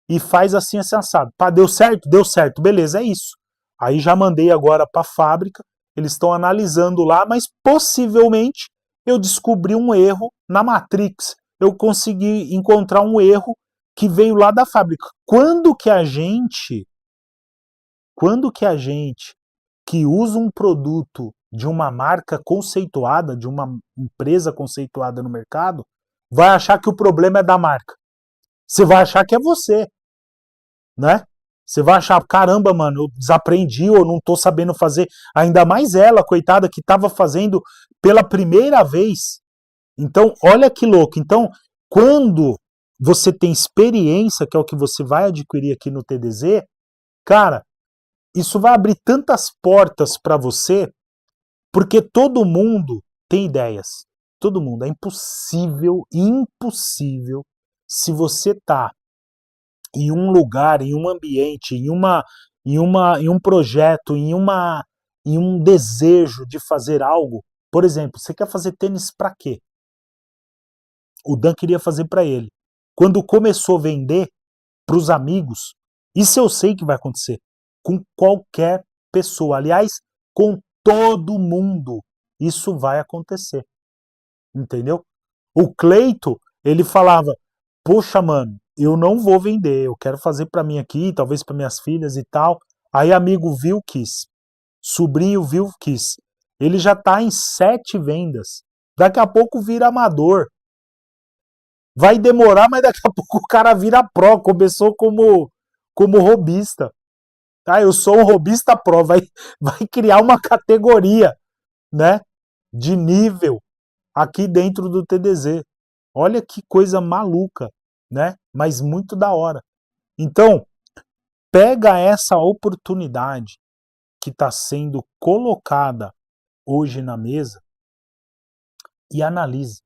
e faz assim, assim, assado. Pá, deu certo? Deu certo. Beleza, é isso. Aí já mandei agora para a fábrica. Eles estão analisando lá, mas possivelmente eu descobri um erro na Matrix. Eu consegui encontrar um erro que veio lá da fábrica. Quando que a gente que usa um produto de uma marca conceituada, de uma empresa conceituada no mercado, vai achar que o problema é da marca. Você vai achar que é você, né? Você vai achar, caramba, mano, eu desaprendi ou não tô sabendo fazer. Ainda mais ela, coitada, que estava fazendo pela primeira vez. Então, olha que louco. Então, quando você tem experiência, que é o que você vai adquirir aqui no TDZ, cara, isso vai abrir tantas portas para você, porque todo mundo tem ideias. Todo mundo. É impossível, impossível, se você tá em um lugar, em um ambiente, em um projeto, em um desejo de fazer algo. Por exemplo, você quer fazer tênis para quê? O Dan queria fazer para ele. Quando começou a vender para os amigos, isso eu sei que vai acontecer com qualquer pessoa. Aliás, com todo mundo. Isso vai acontecer. Entendeu? O Cleito, ele falava: poxa, mano, eu não vou vender, eu quero fazer para mim aqui, talvez para minhas filhas e tal. Aí amigo viu, quis. Sobrinho viu, quis. Ele já tá em 7 vendas. Daqui a pouco vira amador. Vai demorar, mas daqui a pouco o cara vira pró. Começou como robista. Ah, eu sou um robista pró. Vai criar uma categoria, né? De nível aqui dentro do TDZ. Olha que coisa maluca, né? Mas muito da hora. Então, pega essa oportunidade que está sendo colocada hoje na mesa e analise.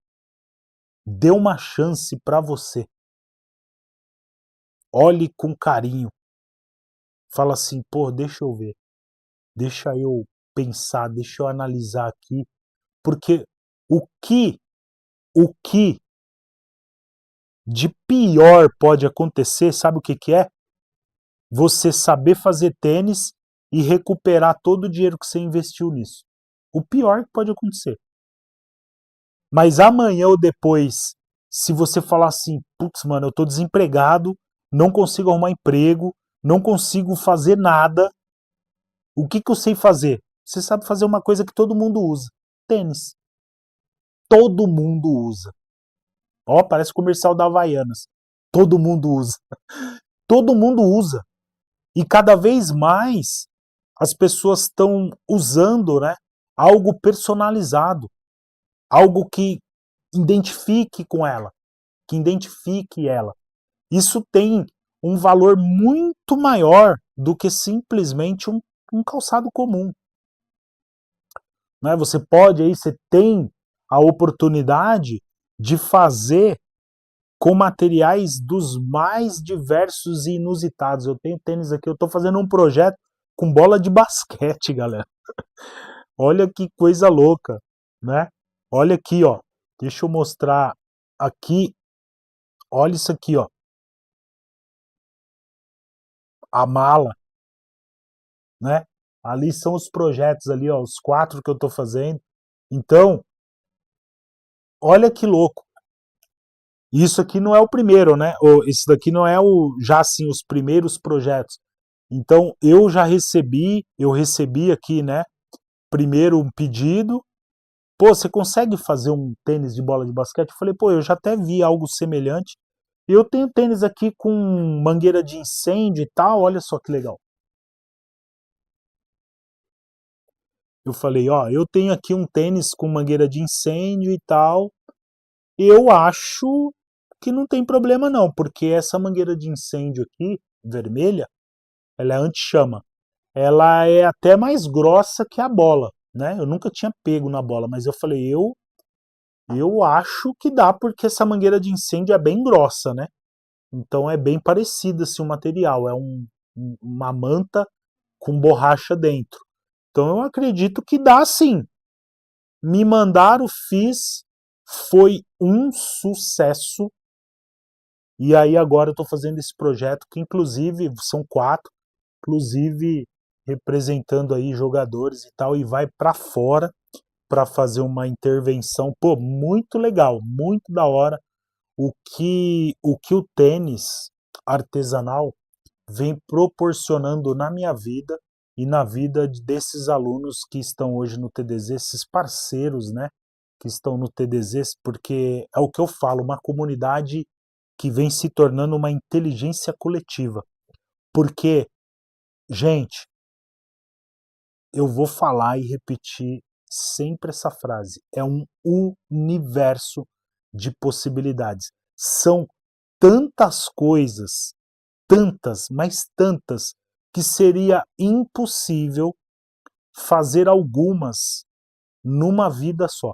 Dê uma chance para você. Olhe com carinho. Fala assim, pô, deixa eu ver. Deixa eu pensar, deixa eu analisar aqui. Porque o que, o que de pior pode acontecer, sabe o que que é? Você saber fazer tênis e recuperar todo o dinheiro que você investiu nisso. O pior que pode acontecer. Mas amanhã ou depois, se você falar assim, putz, mano, eu tô desempregado, não consigo arrumar emprego, não consigo fazer nada, o que que eu sei fazer? Você sabe fazer uma coisa que todo mundo usa: tênis. Todo mundo usa. Ó, parece comercial da Havaianas. Todo mundo usa. Todo mundo usa. E cada vez mais as pessoas estão usando, né, algo personalizado, algo que identifique com ela, que identifique ela. Isso tem um valor muito maior do que simplesmente um calçado comum. Né? Você pode aí, você tem a oportunidade de fazer com materiais dos mais diversos e inusitados. Eu tenho tênis aqui, eu estou fazendo um projeto com bola de basquete, galera. Olha que coisa louca, né? Olha aqui, ó. Deixa eu mostrar aqui. Olha isso aqui, ó. A mala, né? Ali são os projetos ali, ó, os 4 que eu estou fazendo. Então, olha que louco. Isso aqui não é o primeiro, né? Esse daqui não é o já assim os primeiros projetos. Então, eu recebi aqui, né? Primeiro um pedido. Pô, você consegue fazer um tênis de bola de basquete? Eu falei, pô, eu já até vi algo semelhante. Eu tenho tênis aqui com mangueira de incêndio e tal, olha só que legal. Eu falei, ó, eu tenho aqui um tênis com mangueira de incêndio e tal. Eu acho que não tem problema não, porque essa mangueira de incêndio aqui, vermelha, ela é anti-chama. Ela é até mais grossa que a bola, né? Eu nunca tinha pego na bola, mas eu falei, eu acho que dá porque essa mangueira de incêndio é bem grossa, né? Então é bem parecida assim, o material. uma manta com borracha dentro. Então eu acredito que dá sim. Me mandaram, fiz, foi um sucesso. E aí agora eu estou fazendo esse projeto que inclusive são 4, inclusive representando aí jogadores e tal, e vai para fora para fazer uma intervenção. Pô, muito legal, muito da hora o tênis artesanal vem proporcionando na minha vida e na vida desses alunos que estão hoje no TDZ, esses parceiros, né, que estão no TDZ, porque é o que eu falo, uma comunidade que vem se tornando uma inteligência coletiva. Porque, gente, eu vou falar e repetir sempre essa frase, é um universo de possibilidades. São tantas coisas, tantas, mas tantas, que seria impossível fazer algumas numa vida só,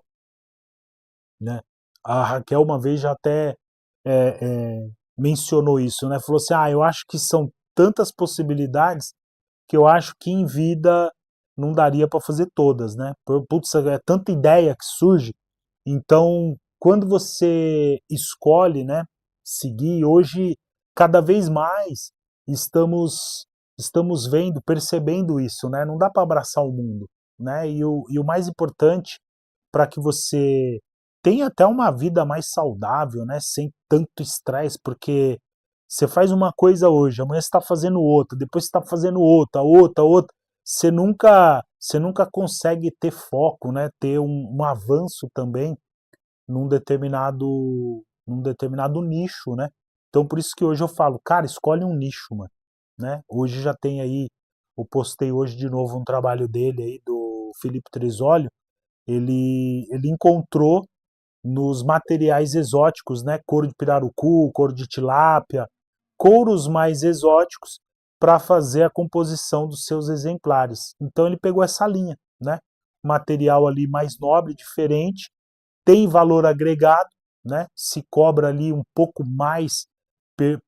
né? A Raquel uma vez já até mencionou isso, né? Falou assim, eu acho que são tantas possibilidades que eu acho que em vida não daria para fazer todas, né? Putz, é tanta ideia que surge. Então, quando você escolhe, né, seguir, hoje cada vez mais estamos vendo, percebendo isso, né? Não dá para abraçar o mundo, né? E o mais importante para que você tenha até uma vida mais saudável, né? Sem tanto estresse, porque você faz uma coisa hoje, amanhã você está fazendo outra, depois você está fazendo outra. Você nunca consegue ter foco, né? Ter um avanço também num determinado nicho, né? Então por isso que hoje eu falo, cara, escolhe um nicho, mano, né? Hoje já tem aí, eu postei hoje de novo um trabalho dele aí, do Felipe Tresólio, ele encontrou nos materiais exóticos, né? Couro de pirarucu, couro de tilápia, couros mais exóticos para fazer a composição dos seus exemplares. Então ele pegou essa linha, né? Material ali mais nobre, diferente, tem valor agregado, né? Se cobra ali um pouco mais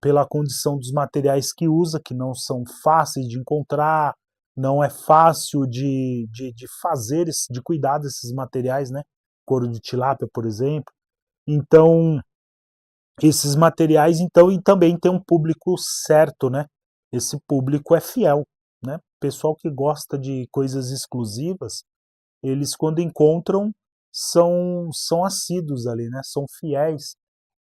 pela condição dos materiais que usa, que não são fáceis de encontrar, não é fácil de fazer, de cuidar desses materiais, né? Couro de tilápia, por exemplo. Então, esses materiais, então, e também tem um público certo, né? Esse público é fiel, né? Pessoal que gosta de coisas exclusivas, eles quando encontram são assíduos ali, né? São fiéis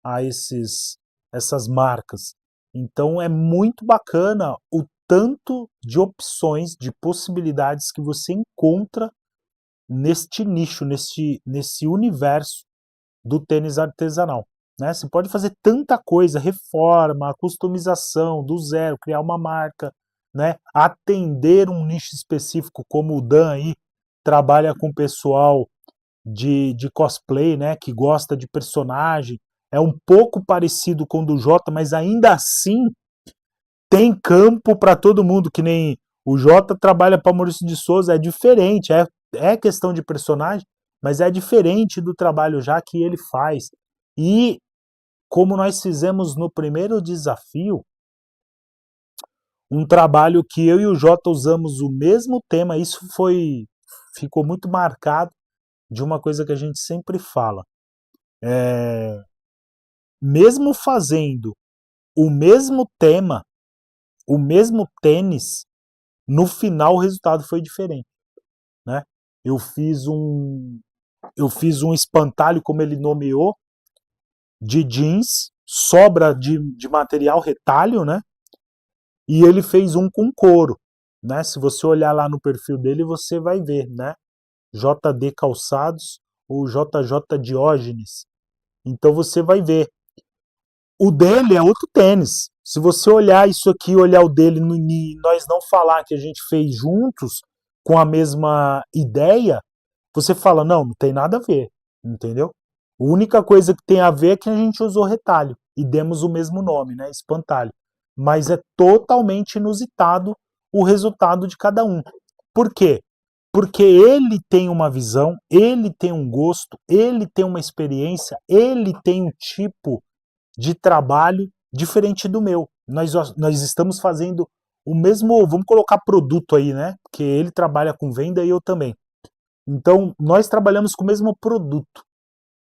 a essas marcas. Então é muito bacana o tanto de opções, de possibilidades que você encontra neste nicho, nesse universo do tênis artesanal, né? Você pode fazer tanta coisa, reforma, customização do zero, criar uma marca, né? Atender um nicho específico, como o Dan aí trabalha com pessoal de cosplay, né? Que gosta de personagem, é um pouco parecido com o do Jota, mas ainda assim tem campo para todo mundo, que nem o Jota trabalha para Maurício de Souza, é diferente, é questão de personagem, mas é diferente do trabalho já que ele faz. E como nós fizemos no primeiro desafio, um trabalho que eu e o Jota usamos o mesmo tema, isso ficou muito marcado de uma coisa que a gente sempre fala. Mesmo fazendo o mesmo tema, o mesmo tênis, no final o resultado foi diferente, né? Eu fiz um espantalho, como ele nomeou, de jeans, sobra de material retalho, né? E ele fez um com couro, né? Se você olhar lá no perfil dele, você vai ver, né? JD Calçados ou JJ Diógenes. Então você vai ver. O dele é outro tênis. Se você olhar isso aqui, olhar o dele e nós não falar que a gente fez juntos com a mesma ideia, você fala, não tem nada a ver, entendeu? A única coisa que tem a ver é que a gente usou retalho e demos o mesmo nome, né? Espantalho. Mas é totalmente inusitado o resultado de cada um. Por quê? Porque ele tem uma visão, ele tem um gosto, ele tem uma experiência, ele tem um tipo de trabalho diferente do meu. Nós estamos fazendo o mesmo, vamos colocar produto aí, né? Porque ele trabalha com venda e eu também. Então, nós trabalhamos com o mesmo produto,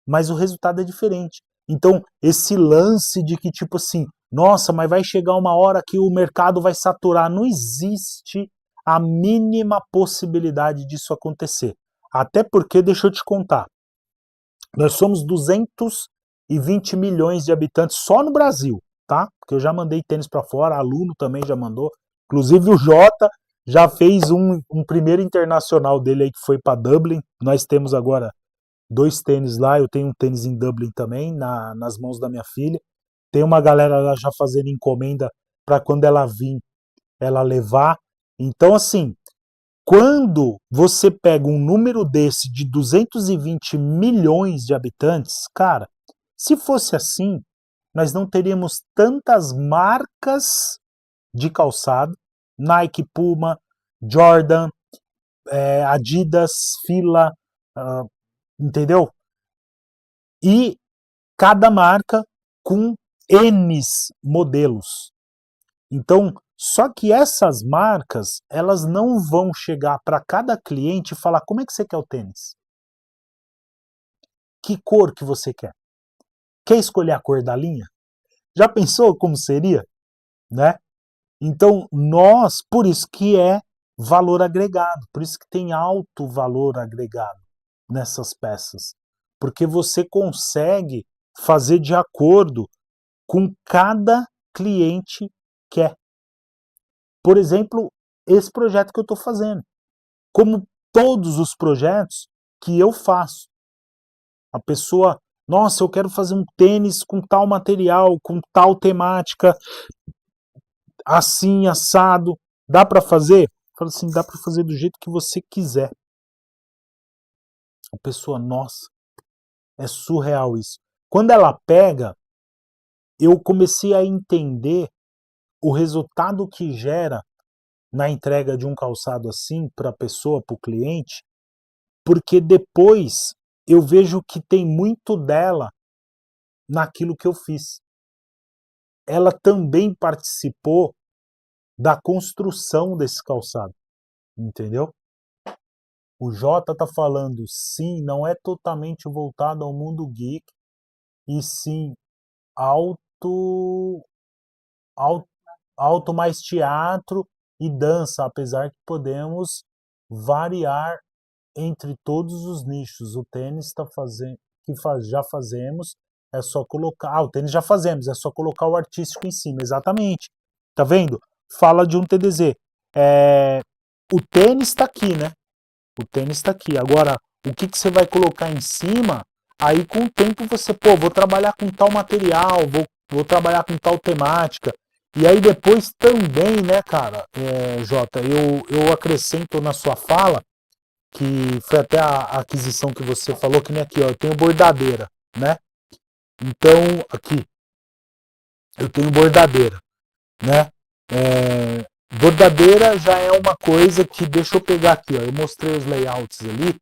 mas o resultado é diferente. Então, esse lance de que, tipo assim, nossa, mas vai chegar uma hora que o mercado vai saturar. Não existe a mínima possibilidade disso acontecer. Até porque, deixa eu te contar, nós somos 220 milhões de habitantes só no Brasil, tá? Porque eu já mandei tênis para fora, aluno também já mandou. Inclusive o Jota já fez um primeiro internacional dele aí que foi para Dublin. Nós temos agora 2 tênis lá, eu tenho um tênis em Dublin também, nas mãos da minha filha. Tem uma galera lá já fazendo encomenda para quando ela vir, ela levar. Então, assim, quando você pega um número desse de 220 milhões de habitantes, cara, se fosse assim, nós não teríamos tantas marcas de calçado, Nike, Puma, Jordan, Adidas, Fila, entendeu? E cada marca com N modelos. Então, só que essas marcas, elas não vão chegar para cada cliente e falar como é que você quer o tênis? Que cor que você quer? Quer escolher a cor da linha? Já pensou como seria? Né? Então, nós, por isso que é valor agregado, por isso que tem alto valor agregado nessas peças. Porque você consegue fazer de acordo com cada cliente quer. Por exemplo, esse projeto que eu estou fazendo. Como todos os projetos que eu faço. A pessoa, nossa, eu quero fazer um tênis com tal material, com tal temática, assim, assado. Dá para fazer? Fala assim, dá para fazer do jeito que você quiser. A pessoa, nossa, é surreal isso. Quando ela pega, eu comecei a entender o resultado que gera na entrega de um calçado assim para a pessoa, para o cliente, porque depois eu vejo que tem muito dela naquilo que eu fiz. Ela também participou da construção desse calçado, entendeu? O Jota tá falando, sim, não é totalmente voltado ao mundo geek, e sim alto, alto, alto mais teatro e dança, apesar que podemos variar entre todos os nichos. O tênis está fazendo, já fazemos, é só colocar. O tênis já fazemos, é só colocar o artístico em cima, exatamente. Tá vendo? Fala de um TDZ. O tênis está aqui, né? O tênis está aqui. Agora, o que, que você vai colocar em cima? Aí, com o tempo, você, pô, vou trabalhar com tal material, vou trabalhar com tal temática. E aí, depois também, né, cara, Jota, eu acrescento na sua fala que foi até a aquisição que você falou, que nem aqui, ó, eu tenho bordadeira, né? Então, aqui, eu tenho bordadeira, né? Bordadeira já é uma coisa que, deixa eu pegar aqui, ó, eu mostrei os layouts ali,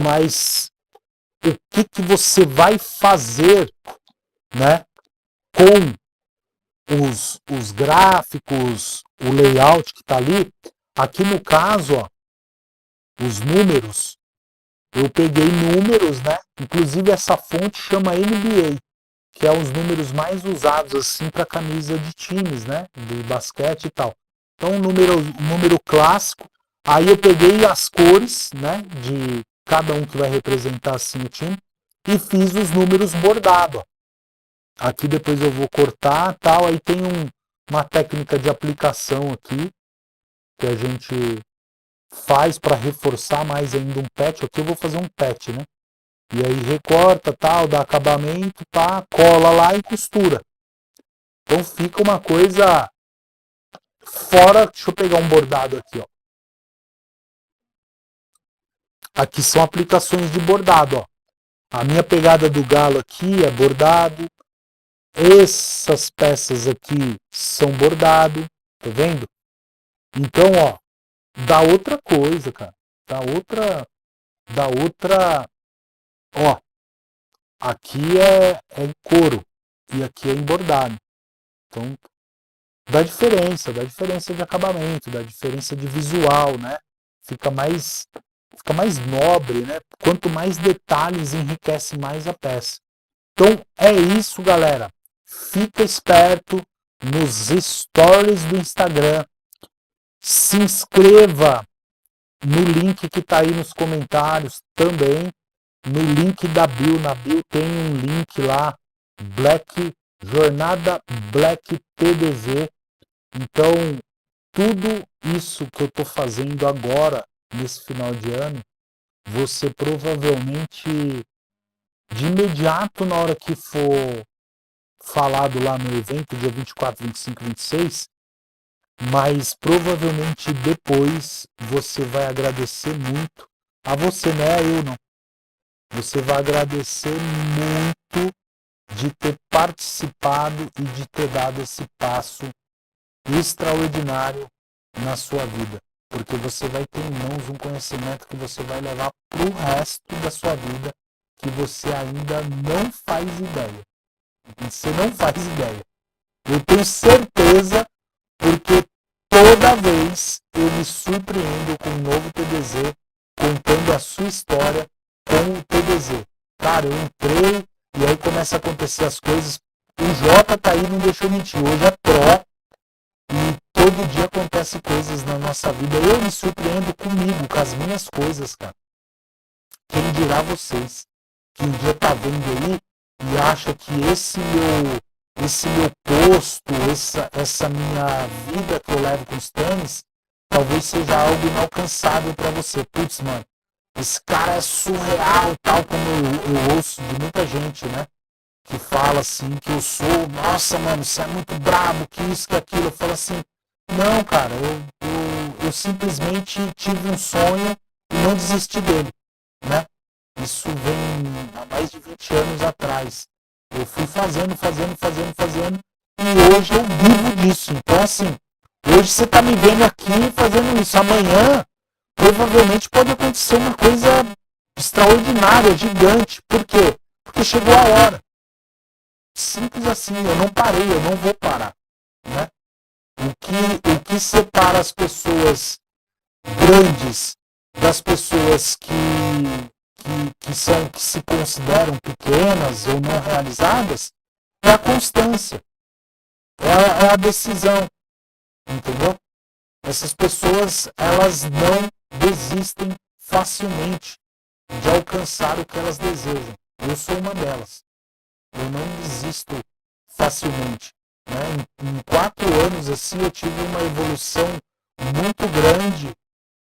mas o que que você vai fazer, né, com os gráficos, o layout que tá ali, aqui no caso, ó, os números, eu peguei números, né? Inclusive essa fonte chama NBA, que é os números mais usados assim para camisa de times, né? De basquete e tal. Então um número clássico. Aí eu peguei as cores, né? De cada um que vai representar assim o time e fiz os números bordados. Aqui depois eu vou cortar, tal. Aí tem uma técnica de aplicação aqui que a gente faz para reforçar mais ainda um patch. Aqui eu vou fazer um patch, né? E aí recorta, tal, dá acabamento, pá, cola lá e costura. Então fica uma coisa fora. Deixa eu pegar um bordado aqui, ó. Aqui são aplicações de bordado, ó. A minha pegada do galo aqui é bordado. Essas peças aqui são bordado, tá vendo? Então, ó, dá outra coisa, cara. Dá outra, ó. Aqui é em couro e aqui é em bordado. Então dá diferença de acabamento, dá diferença de visual, né? Fica mais nobre, né? Quanto mais detalhes enriquece mais a peça. Então é isso, galera. Fica esperto nos stories do Instagram. Se inscreva no link que está aí nos comentários também. No link da bio, na bio tem um link lá, Jornada Black TDZ. Então, tudo isso que eu estou fazendo agora, nesse final de ano, você provavelmente, de imediato, na hora que for falado lá no evento, dia 24, 25, 26, mas provavelmente depois você vai agradecer muito a você, não é eu não. Você vai agradecer muito de ter participado e de ter dado esse passo extraordinário na sua vida. Porque você vai ter em mãos um conhecimento que você vai levar para o resto da sua vida, que você ainda não faz ideia. Você não faz ideia. Eu tenho certeza, porque toda vez eu me surpreendo com um novo TDZ, contando a sua história com o TDZ. Cara, eu entrei e aí começa a acontecer as coisas. O Jota tá aí, não deixou mentir. Hoje é pró e todo dia acontece coisas na nossa vida. Eu me surpreendo comigo, com as minhas coisas, cara. Quem dirá vocês que um dia tá vendo aí e acha que esse meu posto, essa minha vida que eu levo com os tênis, talvez seja algo inalcançável para você. Putz, mano, esse cara é surreal, tal como eu ouço de muita gente, né? Que fala assim, que eu sou, nossa, mano, você é muito brabo, que isso, que aquilo. Eu falo assim, não, cara, eu simplesmente tive um sonho e não desisti dele, né? Isso vem há mais de 20 anos atrás. Eu fui fazendo, e hoje eu vivo disso. Então, assim, hoje você tá me vendo aqui fazendo isso. Amanhã, provavelmente pode acontecer uma coisa extraordinária, gigante. Por quê? Porque chegou a hora. Simples assim, eu não parei, eu não vou parar, né? O que separa as pessoas grandes das pessoas que se consideram pequenas ou não realizadas é a constância, é a decisão, entendeu? Essas pessoas, elas não desistem facilmente de alcançar o que elas desejam. Eu sou uma delas. Eu não desisto facilmente, né? Em 4 anos assim eu tive uma evolução muito grande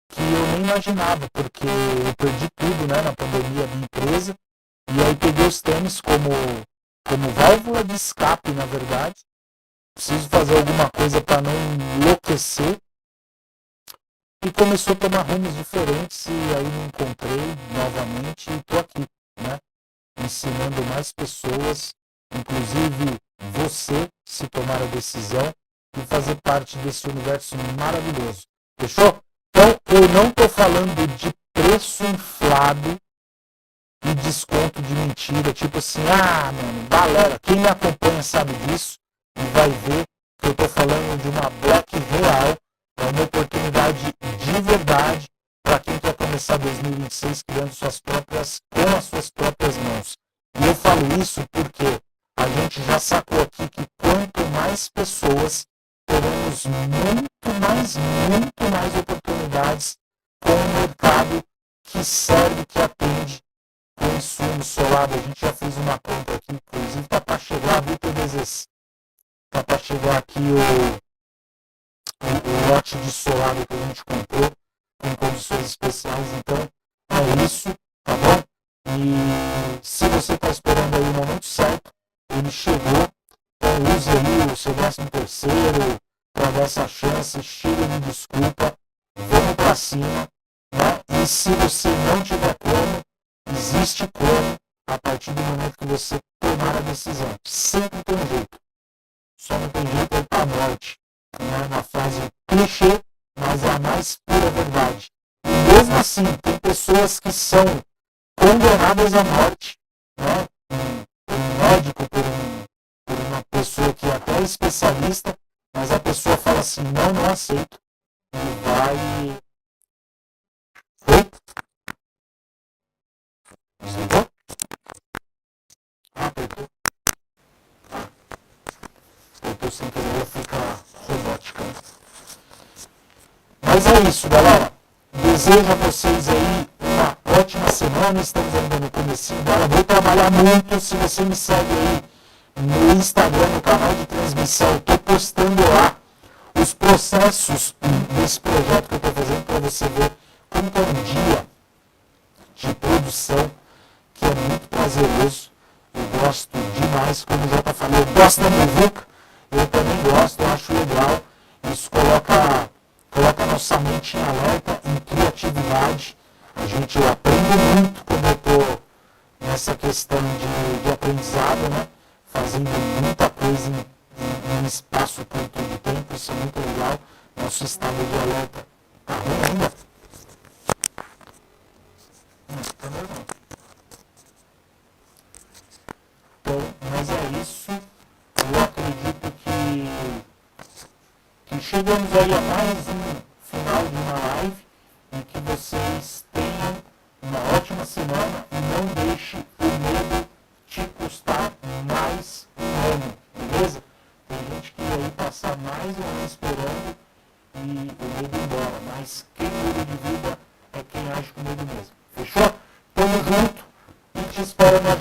que eu nem imaginava, porque eu perdi tudo, né, na pandemia da empresa, e aí peguei os tênis como válvula de escape, na verdade. Preciso fazer alguma coisa para não enlouquecer. E começou a tomar rumos diferentes, e aí me encontrei novamente e estou aqui, né, ensinando mais pessoas, inclusive você, se tomar a decisão e fazer parte desse universo maravilhoso. Fechou? Então, eu não estou falando de preço inflado e desconto de mentira, tipo assim, mano, galera, quem me acompanha sabe disso e vai ver que eu estou falando de uma Black real, é uma oportunidade de verdade para quem quer começar 2026 criando com as suas próprias mãos. E eu falo isso porque a gente já sacou aqui que quanto mais pessoas, teremos muito mais oportunidades com um mercado que serve, que atende com insumo solado. A gente já fez uma conta aqui, inclusive está para chegar, viu, TDZ? Está para chegar aqui o lote de solado que a gente comprou com condições especiais. Então, é isso, tá bom? E se você está esperando aí o momento certo, ele chegou. Então use aí o seu 13º para dar essa chance, chega de desculpa, vamos para cima, né? E se você não tiver como, existe como a partir do momento que você tomar a decisão. Sempre tem um jeito. Só não tem jeito aí para a morte. Não é uma frase clichê, mas é a mais pura verdade. E mesmo assim, tem pessoas que são condenadas à morte, né? Um médico, por uma pessoa que é até especialista, mas a pessoa fala assim, não aceito, e vai... Oi? Desligou? Ah, apertou. Apertou sem querer, fica robótica. Mas é isso, galera. Desejo a vocês aí uma ótima semana. Estamos ainda no comecinho dela. Vou trabalhar muito. Se você me segue aí no Instagram, no canal de transmissão, eu estou postando lá os processos desse projeto que eu estou fazendo para você ver como que é um dia de produção, que é muito prazeroso. Eu gosto demais, como eu já falei, eu gosto da muvuca, eu também gosto, eu acho legal. Isso coloca nossa mente em alerta, em criatividade. A gente aprende muito quando eu estou nessa questão de aprendizado, né? Fazendo muita coisa em espaço curto de tempo, isso é muito legal. Nosso estado de alerta tá ruim ainda? Não. Então, mas é isso. Eu acredito que chegamos aí a mais um final de uma live e que vocês tenham uma ótima semana e não deixe o medo te custar mais um ano, beleza? Tem gente que aí passar mais um ano esperando e o medo ir embora, mas quem muda de vida é quem age com medo mesmo, fechou? Tamo junto e te espero na